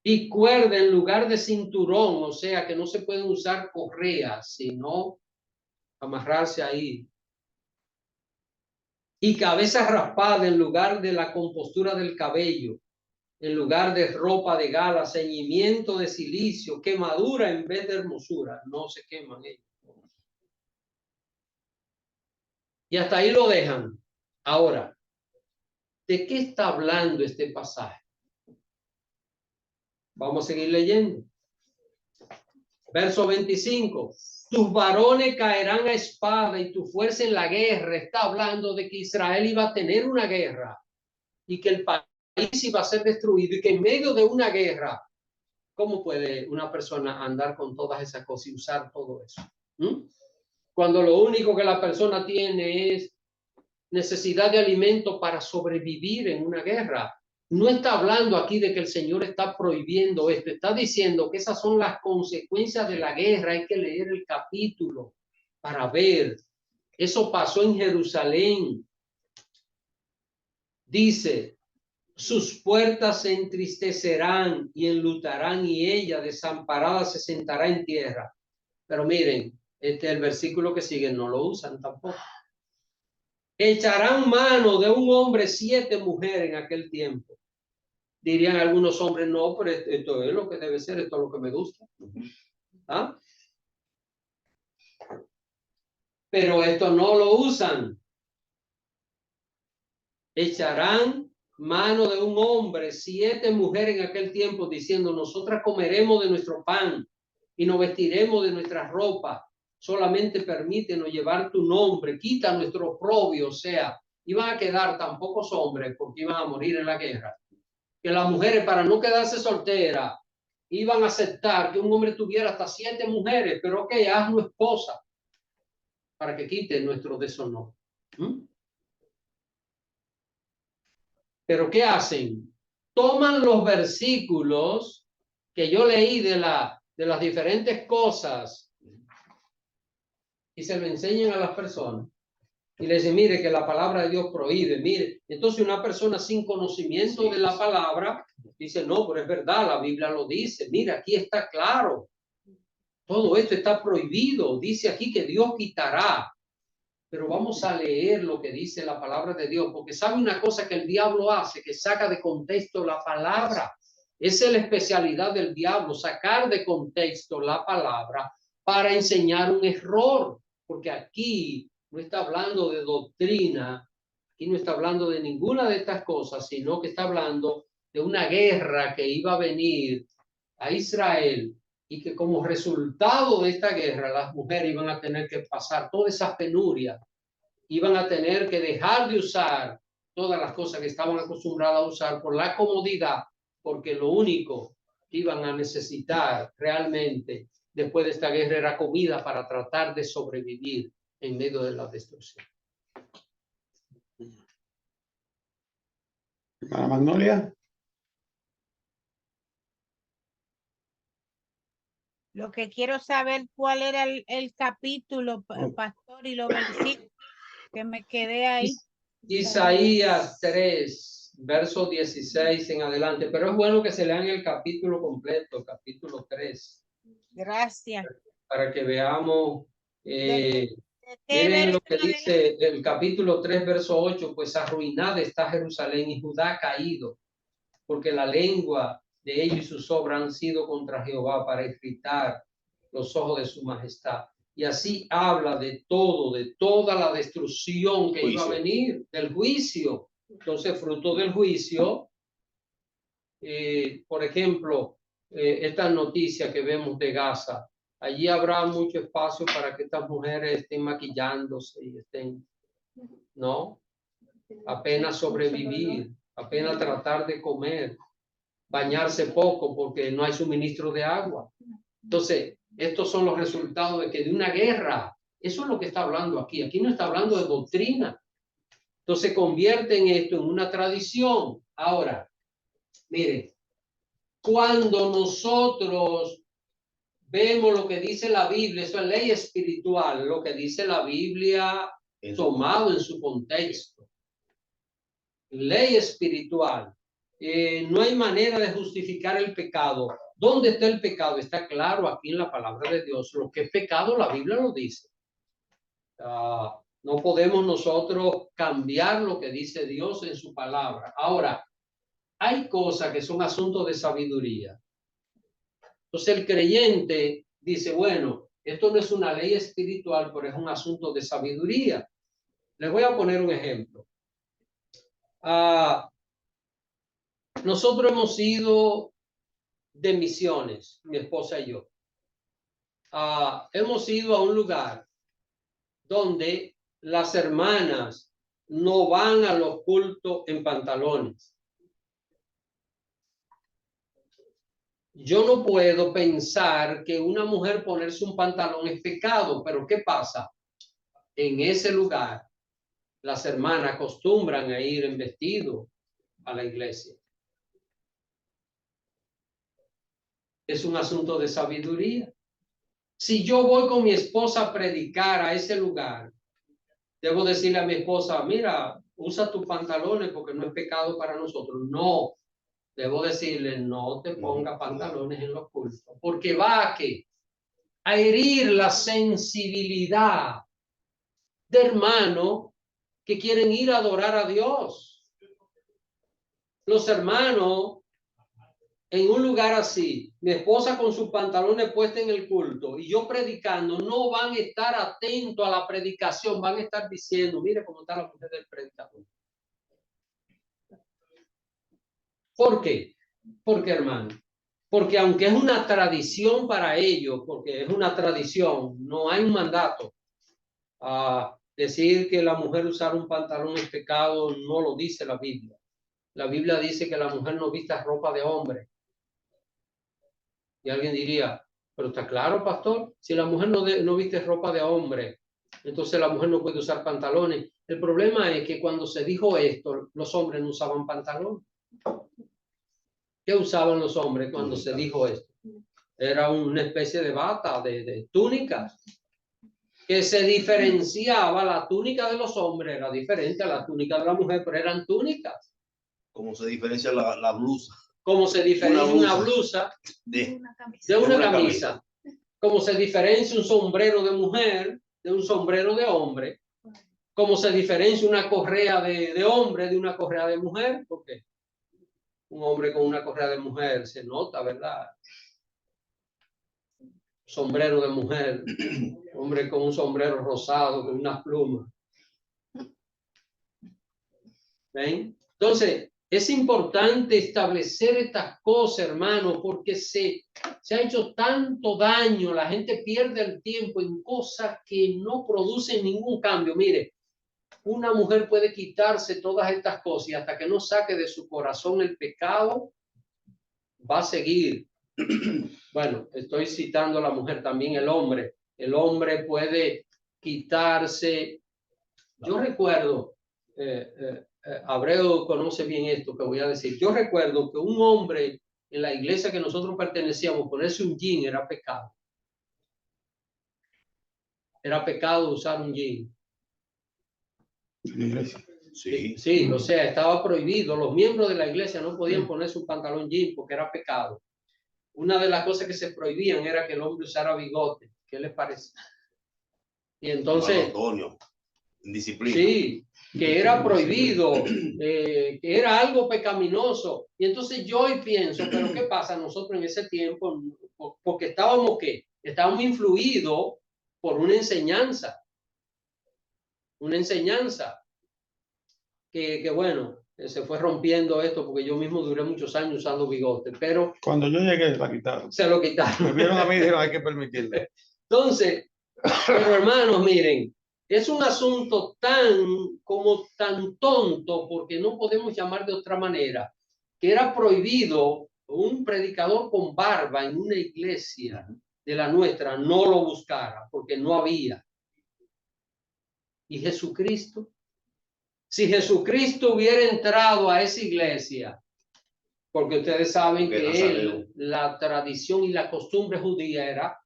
Y cuerda en lugar de cinturón, o sea que no se pueden usar correas, sino amarrarse ahí. Y cabeza raspada en lugar de la compostura del cabello, en lugar de ropa de gala, ceñimiento de silicio, quemadura en vez de hermosura. No se queman ellos. Y hasta ahí lo dejan. Ahora, ¿de qué está hablando este pasaje? Vamos a seguir leyendo. Verso 25. Tus varones caerán a espada y tu fuerza en la guerra. Está hablando de que Israel iba a tener una guerra y que el país iba a ser destruido y que en medio de una guerra, ¿cómo puede una persona andar con todas esas cosas y usar todo eso? Cuando lo único que la persona tiene es necesidad de alimento para sobrevivir en una guerra. No está hablando aquí de que el Señor está prohibiendo esto, está diciendo que esas son las consecuencias de la guerra. Hay que leer el capítulo para ver. Eso pasó en Jerusalén. Dice, sus puertas se entristecerán y enlutarán y ella desamparada se sentará en tierra. Pero miren, el versículo que sigue no lo usan tampoco. Echarán mano de un hombre 7 mujeres en aquel tiempo. Dirían algunos hombres, no, pero esto es lo que debe ser, esto es lo que me gusta. ¿Ah? Pero esto no lo usan. Echarán mano de un hombre 7 mujeres en aquel tiempo diciendo, nosotras comeremos de nuestro pan y nos vestiremos de nuestra ropa. Solamente permítenos llevar tu nombre, quita nuestro oprobio. O sea, iban a quedar tan pocos hombres porque iban a morir en la guerra, que las mujeres, para no quedarse solteras, iban a aceptar que un hombre tuviera hasta 7 mujeres, pero ok, hazlo esposa para que quite nuestro deshonor. Pero ¿qué hacen? Toman los versículos que yo leí de las diferentes cosas y se lo enseñan a las personas. Y le dicen, mire, que la palabra de Dios prohíbe, mire. Entonces una persona sin conocimiento de la palabra dice, no, pero es verdad, la Biblia lo dice. Mira, aquí está claro. Todo esto está prohibido. Dice aquí que Dios quitará. Pero vamos a leer lo que dice la palabra de Dios, porque sabe una cosa que el diablo hace, que saca de contexto la palabra. Esa es la especialidad del diablo, sacar de contexto la palabra para enseñar un error, porque aquí no está hablando de doctrina, aquí no está hablando de ninguna de estas cosas, sino que está hablando de una guerra que iba a venir a Israel y que como resultado de esta guerra las mujeres iban a tener que pasar todas esas penurias, iban a tener que dejar de usar todas las cosas que estaban acostumbradas a usar por la comodidad, porque lo único que iban a necesitar realmente después de esta guerra era comida para tratar de sobrevivir en medio de la destrucción. Hermana Magnolia. Lo que quiero saber cuál era el capítulo, pastor, y los versículos, que me quedé ahí. Isaías 3, verso 16 en adelante, pero es bueno que se lean el capítulo completo, capítulo 3. Gracias. Para que veamos, ¿De qué miren lo verso que en dice el capítulo 3, verso 8, pues arruinada está Jerusalén y Judá caído, porque la lengua de ellos y sus obras han sido contra Jehová para irritar los ojos de su majestad. Y así habla de todo, de toda la destrucción que iba a venir, del juicio. Entonces, fruto del juicio, por ejemplo, esta noticia que vemos de Gaza, allí habrá mucho espacio para que estas mujeres estén maquillándose y estén, ¿no? Apenas sobrevivir, apenas tratar de comer, bañarse poco porque no hay suministro de agua. Entonces, estos son los resultados de una guerra. Eso es lo que está hablando aquí. Aquí no está hablando de doctrina. Entonces, convierten esto en una tradición. Ahora, miren, cuando nosotros vemos lo que dice la Biblia, eso es ley espiritual, lo que dice la Biblia tomado en su contexto. Ley espiritual. No hay manera de justificar el pecado. ¿Dónde está el pecado? Está claro aquí en la palabra de Dios. Lo que es pecado, la Biblia lo dice. No podemos nosotros cambiar lo que dice Dios en su palabra. Ahora, hay cosas que son asuntos de sabiduría. Entonces el creyente dice, bueno, esto no es una ley espiritual, pero es un asunto de sabiduría. Les voy a poner un ejemplo. Nosotros hemos ido de misiones, mi esposa y yo. Hemos ido a un lugar donde las hermanas no van a los cultos en pantalones. Yo no puedo pensar que una mujer ponerse un pantalón es pecado, pero ¿qué pasa? En ese lugar, las hermanas acostumbran a ir en vestido a la iglesia. Es un asunto de sabiduría. Si yo voy con mi esposa a predicar a ese lugar, debo decirle a mi esposa, mira, usa tus pantalones porque no es pecado para nosotros. No, debo decirle, no te ponga pantalones en los cultos, porque va a herir la sensibilidad de hermanos que quieren ir a adorar a Dios. Los hermanos en un lugar así, mi esposa con sus pantalones puestos en el culto y yo predicando, no van a estar atentos a la predicación, van a estar diciendo, mire cómo está la mujer del predicador. ¿Por qué? Porque, hermano, porque aunque es una tradición para ellos, porque es una tradición, no hay un mandato. Decir que la mujer usar un pantalón es pecado, no lo dice la Biblia. La Biblia dice que la mujer no vista ropa de hombre. Y alguien diría, pero está claro, pastor, si la mujer no viste ropa de hombre, Entonces la mujer no puede usar pantalones. El problema es que cuando se dijo esto, los hombres no usaban pantalones. ¿Qué usaban los hombres cuando se dijo esto? Era una especie de bata, de túnicas, que se diferenciaba. La túnica de los hombres era diferente a la túnica de la mujer, pero eran túnicas. Como se diferencia la blusa. Como se diferencia una blusa de una camisa. Como se diferencia un sombrero de mujer de un sombrero de hombre. Como se diferencia una correa de hombre de una correa de mujer. Porque un hombre con una correa de mujer se nota, ¿verdad? Sombrero de mujer. Hombre con un sombrero rosado, con unas plumas. ¿Ven? Entonces, es importante establecer estas cosas, hermano, porque se ha hecho tanto daño. La gente pierde el tiempo en cosas que no producen ningún cambio. Mire, una mujer puede quitarse todas estas cosas y hasta que no saque de su corazón el pecado, va a seguir. Bueno, estoy citando a la mujer, también el hombre. El hombre puede quitarse. Yo recuerdo, Abreu conoce bien esto que voy a decir. Yo recuerdo que un hombre en la iglesia que nosotros pertenecíamos, ponerse un jean era pecado. Era pecado usar un jean. Sí. Sí, o sea, estaba prohibido. Los miembros de la iglesia no podían ponerse un pantalón jean porque era pecado. Una de las cosas que se prohibían era que el hombre usara bigote. ¿Qué les parece? Y entonces... Antonio, disciplina. Sí, que era prohibido, que era algo pecaminoso. Y entonces yo hoy pienso, pero ¿qué pasa nosotros en ese tiempo? Porque estábamos, ¿qué? Estábamos influidos por una enseñanza. Una enseñanza que bueno, se fue rompiendo esto porque yo mismo duré muchos años usando bigote, pero... Cuando yo llegué, la quitaron. Se lo quitaron. Me vieron a mí y dijeron, hay que permitirle. Entonces, pero hermanos, miren, es un asunto tan tonto, porque no podemos llamar de otra manera, que era prohibido un predicador con barba en una iglesia de la nuestra no lo buscara, porque no había. ¿Y Jesucristo? Si Jesucristo hubiera entrado a esa iglesia, porque ustedes saben que la tradición y la costumbre judía era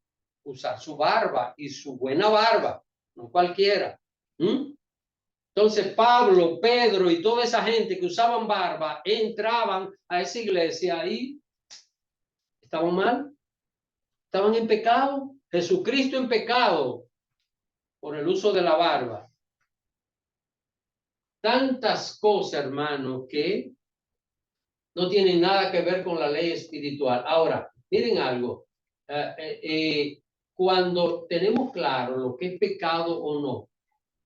usar su barba y su buena barba, no cualquiera. Entonces Pablo, Pedro y toda esa gente que usaban barba entraban a esa iglesia y estaban mal, estaban en pecado. Jesucristo en pecado por el uso de la barba. Tantas cosas, hermano, que no tienen nada que ver con la ley espiritual. Ahora, miren algo. Cuando tenemos claro lo que es pecado o no,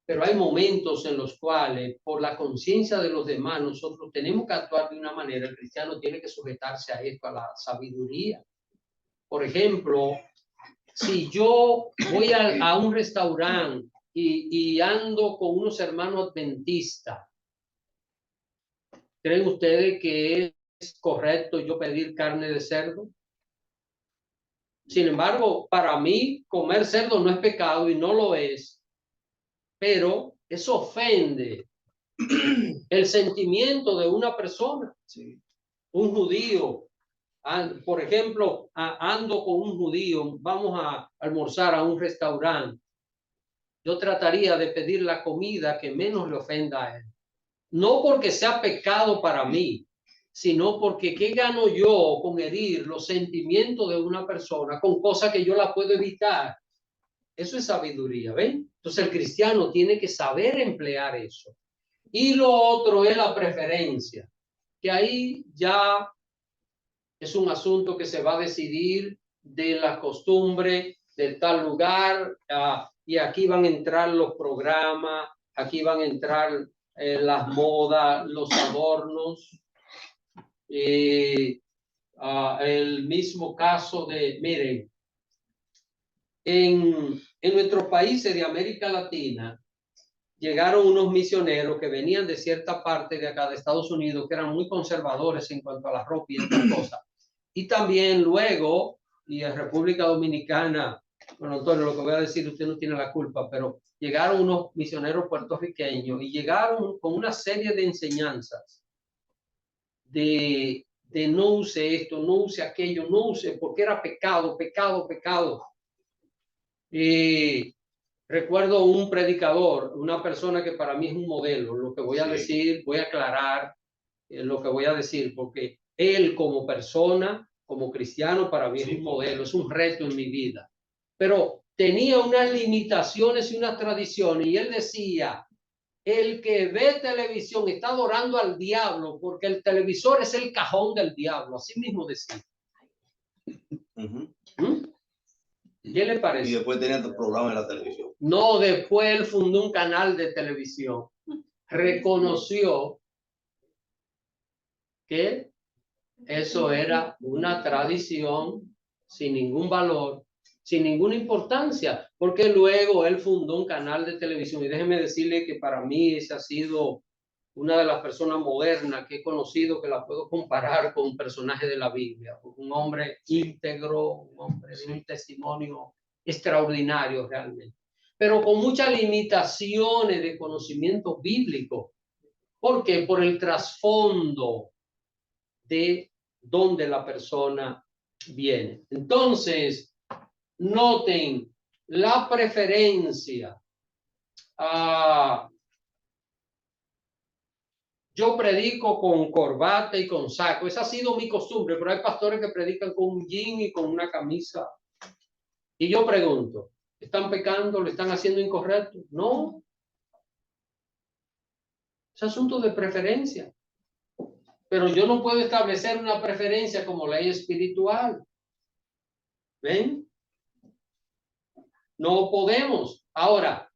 pero hay momentos en los cuales, por la conciencia de los demás, nosotros tenemos que actuar de una manera. El cristiano tiene que sujetarse a esto, a la sabiduría. Por ejemplo, si yo voy a un restaurante y ando con unos hermanos adventistas, ¿creen ustedes que es correcto yo pedir carne de cerdo? Sin embargo, para mí comer cerdo no es pecado y no lo es, pero eso ofende el sentimiento de una persona. Sí. Un judío, por ejemplo, ando con un judío, vamos a almorzar a un restaurante. Yo trataría de pedir la comida que menos le ofenda a él. No porque sea pecado para mí, sino porque ¿qué gano yo con herir los sentimientos de una persona con cosas que yo la puedo evitar? Eso es sabiduría, ¿ven? Entonces el cristiano tiene que saber emplear eso. Y lo otro es la preferencia, que ahí ya es un asunto que se va a decidir de la costumbre de tal lugar, y aquí van a entrar los programas, aquí van a entrar las modas, los adornos. El mismo caso de, miren, en nuestros países de América Latina llegaron unos misioneros que venían de cierta parte de acá de Estados Unidos, que eran muy conservadores en cuanto a la ropa y estas cosas. Y también luego, y en República Dominicana, bueno, Antonio, lo que voy a decir, usted no tiene la culpa, pero llegaron unos misioneros puertorriqueños y llegaron con una serie de enseñanzas de no use esto, no use aquello, no use, porque era pecado, pecado, pecado. Y recuerdo un predicador, una persona que para mí es un modelo. Lo que voy a decir, voy a aclarar lo que voy a decir, porque él como persona, como cristiano, para mí es un modelo, es un reto en mi vida. Pero tenía unas limitaciones y unas tradiciones, y él decía, el que ve televisión está adorando al diablo, porque el televisor es el cajón del diablo, así mismo decía. ¿Qué le parece? Y después tenía otro programa en la televisión. No, después él fundó un canal de televisión. Reconoció que eso era una tradición sin ningún valor, sin ninguna importancia, porque luego él fundó un canal de televisión. Y déjeme decirle que para mí ese ha sido una de las personas modernas que he conocido, que la puedo comparar con un personaje de la Biblia, un hombre íntegro, un hombre de un testimonio extraordinario realmente, pero con muchas limitaciones de conocimiento bíblico. ¿Por qué? Por el trasfondo de donde la persona viene. Entonces, noten la preferencia. Yo predico con corbata y con saco. Esa ha sido mi costumbre, pero hay pastores que predican con un jean y con una camisa. Y yo pregunto, ¿están pecando? ¿Lo están haciendo incorrecto? No. Es asunto de preferencia. Pero yo no puedo establecer una preferencia como ley espiritual. ¿Ven? No podemos. Ahora,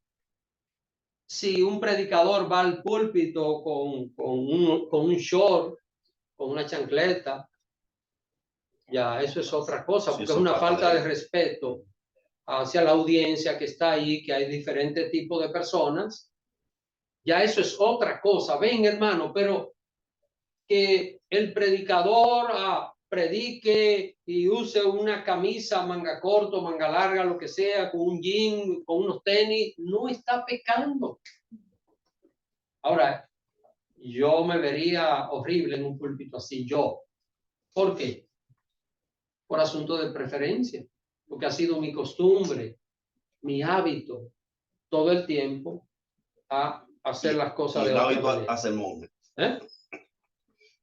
si un predicador va al púlpito con un short, con una chancleta, ya eso es otra cosa, porque es una falta de respeto hacia la audiencia que está ahí, que hay diferentes tipos de personas. Ya eso es otra cosa. Ven, hermano, pero que el predicador predique y use una camisa manga corto, manga larga, lo que sea, con un jean, con unos tenis, no está pecando. Ahora, yo me vería horrible en un púlpito así, yo. ¿Por qué? Por asunto de preferencia, porque ha sido mi costumbre, mi hábito, todo el tiempo, a hacer las cosas de otra manera. El hábito hace el monje.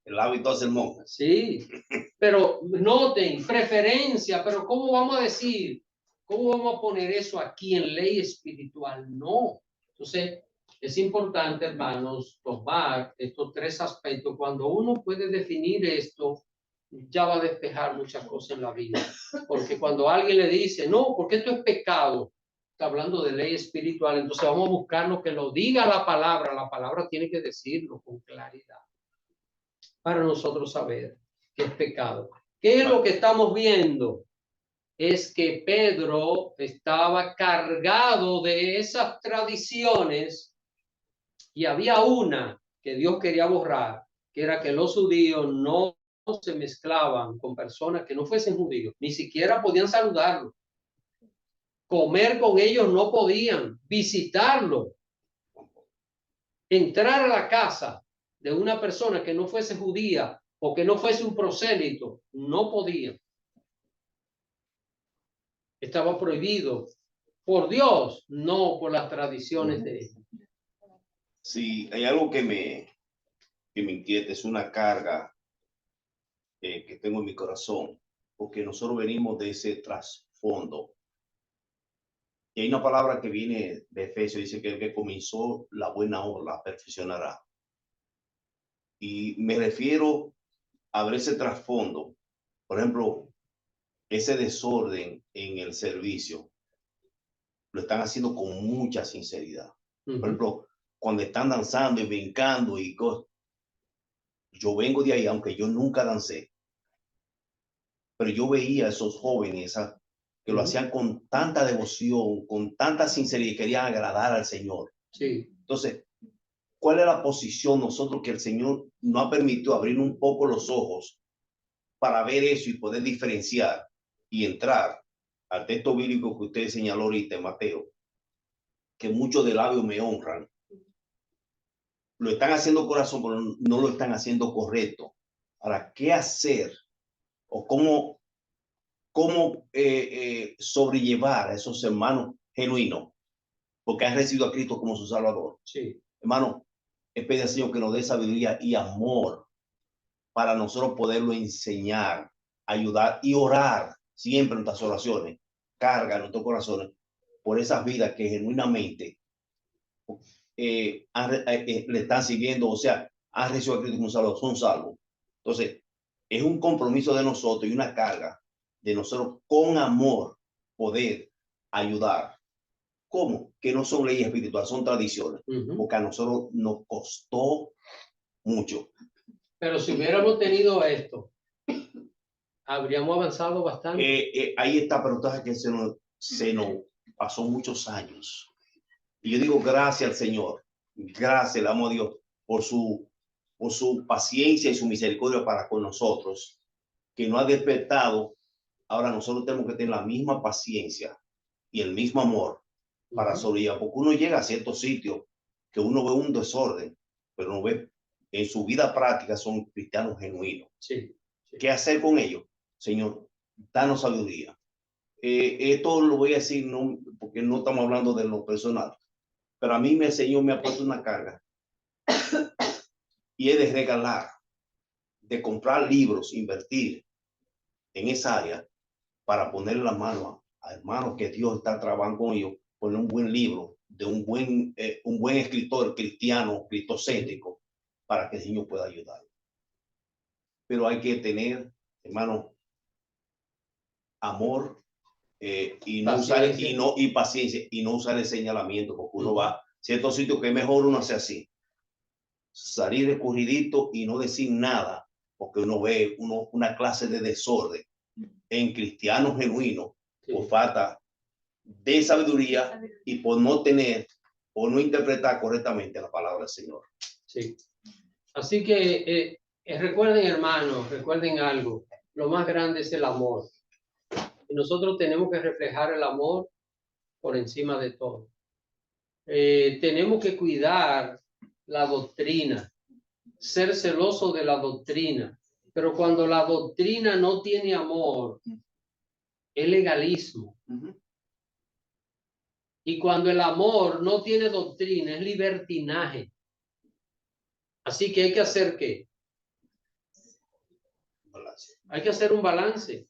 El hábito hace el monje. Sí, pero noten, preferencia, pero ¿cómo vamos a decir? ¿Cómo vamos a poner eso aquí en ley espiritual? No. Entonces, es importante, hermanos, tomar estos tres aspectos. Cuando uno puede definir esto, ya va a despejar muchas cosas en la vida. Porque cuando alguien le dice, no, porque esto es pecado, está hablando de ley espiritual, entonces vamos a buscar lo que lo diga la palabra tiene que decirlo con claridad, para nosotros saber qué es pecado. ¿Qué es lo que estamos viendo? Es que Pedro estaba cargado de esas tradiciones y había una que Dios quería borrar, que era que los judíos no se mezclaban con personas que no fuesen judíos, ni siquiera podían saludarlos. Comer con ellos no podían, visitarlo, entrar a la casa de una persona que no fuese judía o que no fuese un prosélito, no podían. Estaba prohibido por Dios, no por las tradiciones de él. Sí, hay algo que me inquieta, es una carga que tengo en mi corazón, porque nosotros venimos de ese trasfondo. Y hay una palabra que viene de Efesios, dice que el que comenzó la buena obra la perfeccionará. Y me refiero a ver ese trasfondo. Por ejemplo, ese desorden en el servicio lo están haciendo con mucha sinceridad. Por ejemplo, cuando están danzando y brincando y cosas. Yo vengo de ahí, aunque yo nunca dancé, pero yo veía a esos jóvenes que lo hacían con tanta devoción, con tanta sinceridad y querían agradar al Señor. Sí. Entonces, ¿cuál es la posición nosotros que el Señor nos ha permitido abrir un poco los ojos para ver eso y poder diferenciar y entrar al texto bíblico que usted señaló ahorita en Mateo? que muchos de labios me honran. Lo están haciendo corazón, pero no lo están haciendo correcto. Ahora, ¿qué hacer? O cómo sobrellevar a esos hermanos genuinos, porque han recibido a Cristo como su Salvador. Sí. Hermano, es pedir al Señor que nos dé sabiduría y amor para nosotros poderlo enseñar, ayudar y orar siempre en nuestras oraciones. Carga nuestros corazones por esas vidas que genuinamente le están siguiendo, o sea, han recibido a Cristo como Salvador, son salvos. Entonces, es un compromiso de nosotros y una carga de nosotros con amor poder ayudar. ¿Cómo? Que no son leyes espirituales, son tradiciones, porque a nosotros nos costó mucho. Pero si hubiéramos tenido esto, habríamos avanzado bastante. Ahí está, pero entonces que se nos pasó muchos años. Y yo digo gracias al Señor, gracias, le amo a Dios por su paciencia y su misericordia para con nosotros, que nos ha despertado. Ahora nosotros tenemos que tener la misma paciencia y el mismo amor para sobrellevar, porque uno llega a ciertos sitios que uno ve un desorden, pero uno ve en su vida práctica son cristianos genuinos. Sí. ¿Qué hacer con ellos? Señor, danos sabiduría. Esto lo voy a decir no, porque no estamos hablando de lo personal, pero a mí el Señor me ha puesto una carga y es de regalar, de comprar libros, invertir en esa área para poner la mano a hermanos que Dios está trabajando con ellos, poner un buen libro de un buen escritor cristiano, cristocéntrico, para que el Señor pueda ayudar. Pero hay que tener, hermano, amor y no usar y paciencia y no usar el señalamiento, porque uno va a ciertos sitios que es mejor uno hace así, salir escurridito y no decir nada, porque uno ve una clase de desorden en cristianos genuinos por falta de sabiduría y por no tener o no interpretar correctamente la palabra del Señor. Sí. Así que recuerden, hermanos, recuerden algo, lo más grande es el amor. Y nosotros tenemos que reflejar el amor por encima de todo. Tenemos que cuidar la doctrina, ser celoso de la doctrina. Pero cuando la doctrina no tiene amor, es legalismo. Y cuando el amor no tiene doctrina, es libertinaje. Así que hay que hacer ¿qué? Hay que hacer un balance.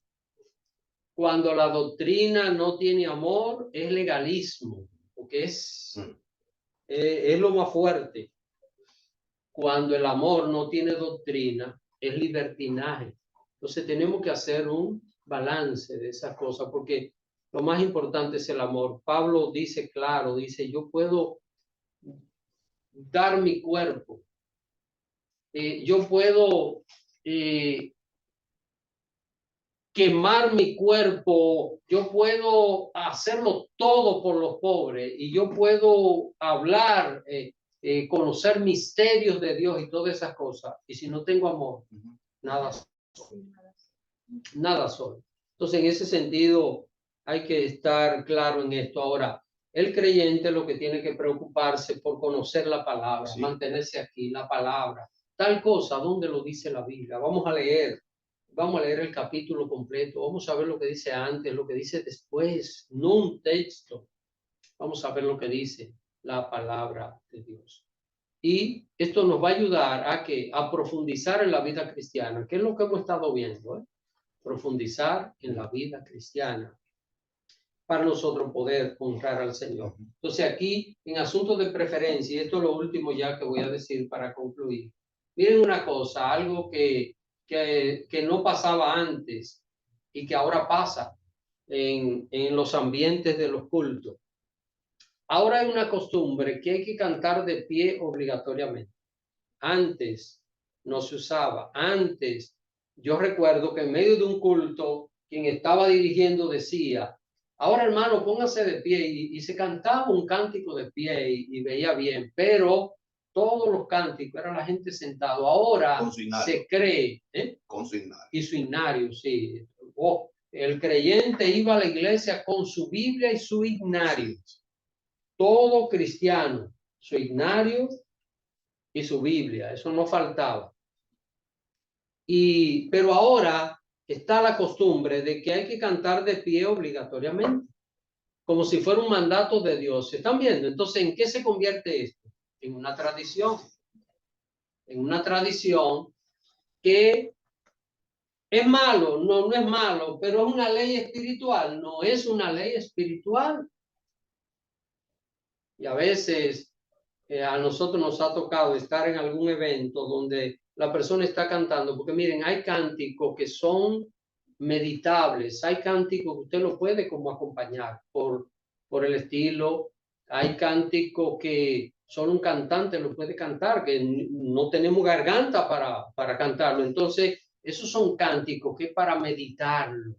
Cuando la doctrina no tiene amor, es legalismo, porque es lo más fuerte. Cuando el amor no tiene doctrina, es libertinaje. Entonces tenemos que hacer un balance de esas cosas, porque lo más importante es el amor. Pablo dice claro, dice, yo puedo dar mi cuerpo, yo puedo quemar mi cuerpo, yo puedo hacerlo todo por los pobres y yo puedo hablar, conocer misterios de Dios y todas esas cosas. Y si no tengo amor, nada soy. Nada soy. Entonces, en ese sentido, hay que estar claro en esto. Ahora, el creyente lo que tiene que preocuparse por conocer la palabra, mantenerse aquí, la palabra, tal cosa, ¿dónde lo dice la Biblia? Vamos a leer el capítulo completo, vamos a ver lo que dice antes, lo que dice después, no un texto. Vamos a ver lo que dice la palabra de Dios. Y esto nos va a ayudar a profundizar en la vida cristiana, que es lo que hemos estado viendo, profundizar en la vida cristiana para nosotros poder honrar al Señor. Entonces aquí, en asuntos de preferencia, y esto es lo último ya que voy a decir para concluir, miren una cosa, algo que no pasaba antes y que ahora pasa en los ambientes de los cultos. Ahora hay una costumbre que hay que cantar de pie obligatoriamente. Antes no se usaba. Antes, yo recuerdo que en medio de un culto, quien estaba dirigiendo decía, ahora hermano, póngase de pie, y se cantaba un cántico de pie y veía bien, pero todos los cánticos era la gente sentado. Ahora se cree, con su himnario. Y su himnario, sí. El creyente iba a la iglesia con su Biblia y su himnario. todo cristiano, su himnario y su Biblia, eso no faltaba. Pero ahora está la costumbre de que hay que cantar de pie obligatoriamente, como si fuera un mandato de Dios. ¿Se están viendo? Entonces, ¿en qué se convierte esto? En una tradición. En una tradición que es malo, no es malo, pero es una ley espiritual, no es una ley espiritual. Y a veces a nosotros nos ha tocado estar en algún evento donde la persona está cantando, porque miren, hay cánticos que son meditables, hay cánticos que usted lo puede como acompañar por el estilo, hay cánticos que solo un cantante lo puede cantar, que no tenemos garganta para cantarlo, entonces esos son cánticos que es para meditarlo,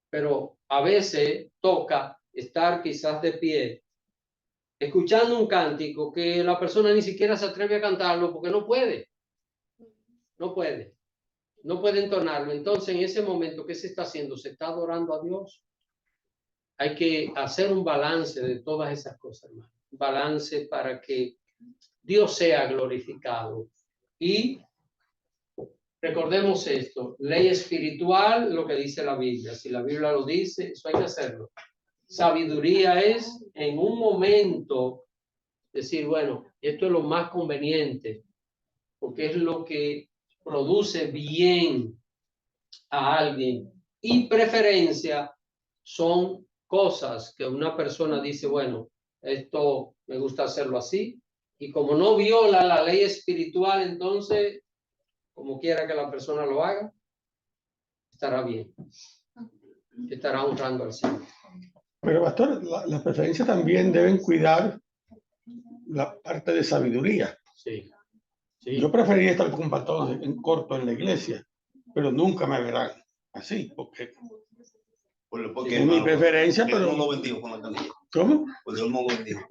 pero a veces toca estar quizás de pie escuchando un cántico que la persona ni siquiera se atreve a cantarlo porque no puede entonarlo. Entonces, en ese momento, ¿qué se está haciendo? Se está adorando a Dios. Hay que hacer un balance de todas esas cosas, hermano. Un balance para que Dios sea glorificado. Y recordemos esto, ley espiritual, lo que dice la Biblia. Si la Biblia lo dice, eso hay que hacerlo. Sabiduría es en un momento decir, bueno, esto es lo más conveniente, porque es lo que produce bien a alguien. Y preferencia son cosas que una persona dice, bueno, esto me gusta hacerlo así, y como no viola la ley espiritual, entonces, como quiera que la persona lo haga, estará bien, estará honrando al Señor. Pero pastor, las preferencias también deben cuidar la parte de sabiduría. Sí. Yo preferiría estar con pantalones en corto en la iglesia, pero nunca me verán así, porque es mi preferencia, pero no lo bendijo con la canilla. ¿Cómo? Pues Dios no lo bendijo.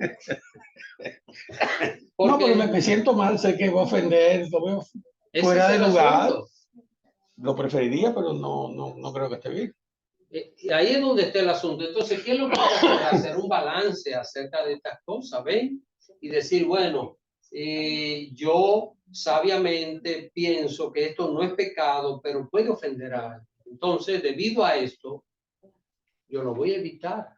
No, pero me siento mal, sé que voy a ofender, lo veo fuera de lugar. Lo preferiría, pero no creo que esté bien. Y ahí es donde está el asunto. Entonces, ¿qué es lo que hay que hacer? Hacer un balance acerca de estas cosas, ¿ven? Y decir, bueno, yo sabiamente pienso que esto no es pecado, pero puede ofender a alguien. Entonces, debido a esto, yo lo voy a evitar.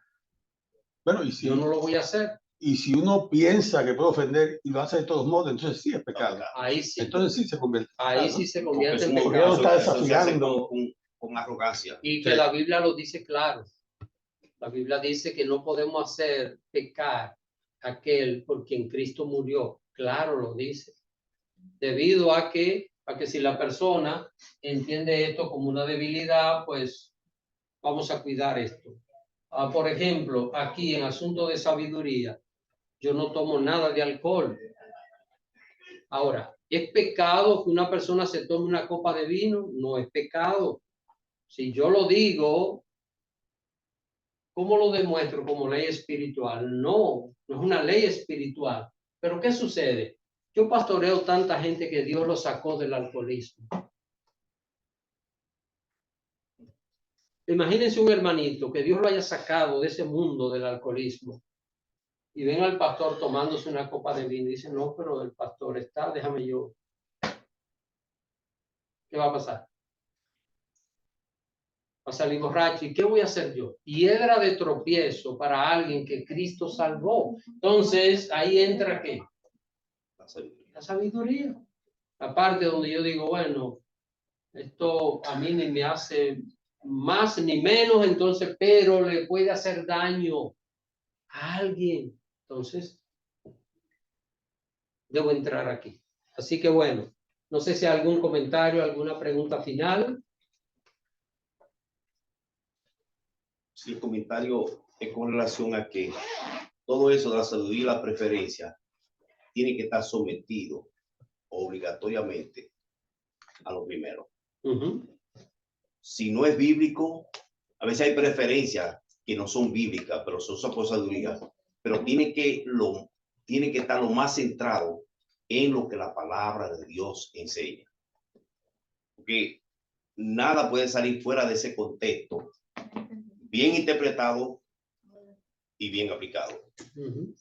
Bueno, y si yo no lo voy a hacer. Y si uno piensa que puede ofender y lo hace de todos modos, entonces sí es pecado. Ahí sí. Entonces sí se convierte en pecado. Ahí sí se convierte en Porque pecado. uno está desafiando con arrogancia. Y que la Biblia lo dice claro. La Biblia dice que no podemos hacer pecar aquel por quien Cristo murió. Claro lo dice. Debido a que si la persona entiende esto como una debilidad, pues vamos a cuidar esto. Por ejemplo, aquí en asunto de sabiduría, yo no tomo nada de alcohol. Ahora, ¿es pecado que una persona se tome una copa de vino? No es pecado. Si yo lo digo, ¿cómo lo demuestro? Como ley espiritual. No es una ley espiritual. Pero ¿qué sucede? Yo pastoreo tanta gente que Dios lo sacó del alcoholismo. Imagínense un hermanito que Dios lo haya sacado de ese mundo del alcoholismo y ven al pastor tomándose una copa de vino y dice, no, pero el pastor está, déjame yo. ¿Qué va a pasar? Va a salir borracho. ¿Y qué voy a hacer yo? Piedra de tropiezo para alguien que Cristo salvó. Entonces, ahí entra ¿qué? La sabiduría. La parte donde yo digo, bueno, esto a mí ni me hace más ni menos, entonces, pero le puede hacer daño a alguien. Entonces, debo entrar aquí. Así que bueno, no sé si hay algún comentario, alguna pregunta final. Sí, el comentario es con relación a que todo eso de la sabiduría y la preferencia tiene que estar sometido obligatoriamente a lo primero. Si no es bíblico, a veces hay preferencias que no son bíblicas, pero son por sabiduría, pero tiene que estar lo más centrado en lo que la palabra de Dios enseña. Porque nada puede salir fuera de ese contexto, bien interpretado y bien aplicado, Ujú.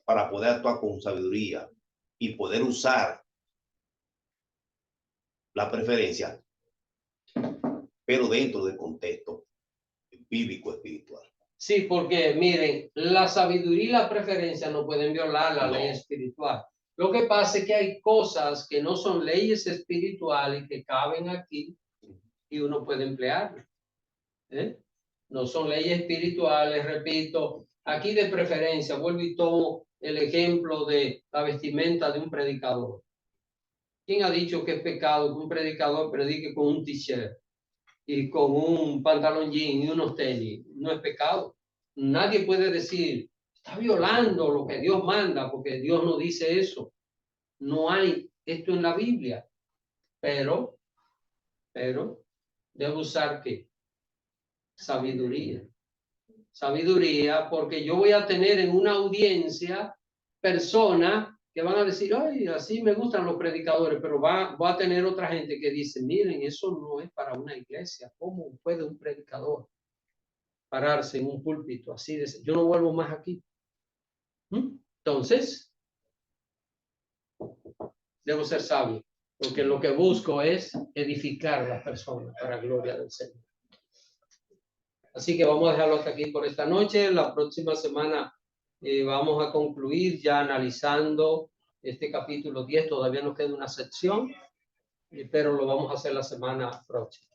para poder actuar con sabiduría y poder usar la preferencia, pero dentro del contexto bíblico espiritual. Sí, porque miren, la sabiduría y la preferencia no pueden violar la No. ley espiritual. Lo que pasa es que hay cosas que no son leyes espirituales que caben aquí y uno puede emplearlas. ¿Eh? No son leyes espirituales, repito. Aquí de preferencia, vuelvo y tomo el ejemplo de la vestimenta de un predicador. ¿Quién ha dicho que es pecado que un predicador predique con un t-shirt y con un pantalón jean y unos tenis? No es pecado. Nadie puede decir, está violando lo que Dios manda, porque Dios no dice eso. No hay esto en la Biblia. Pero, debo usar ¿qué? Sabiduría. Sabiduría, porque yo voy a tener en una audiencia personas que van a decir, ay, así me gustan los predicadores, pero va a tener otra gente que dice, miren, eso no es para una iglesia. ¿Cómo puede un predicador pararse en un púlpito así? Yo no vuelvo más aquí. Entonces, debo ser sabio, porque lo que busco es edificar a las personas para gloria del Señor. Así que vamos a dejarlo hasta aquí por esta noche. La próxima semana vamos a concluir ya analizando este capítulo 10. Todavía nos queda una sección, pero lo vamos a hacer la semana próxima.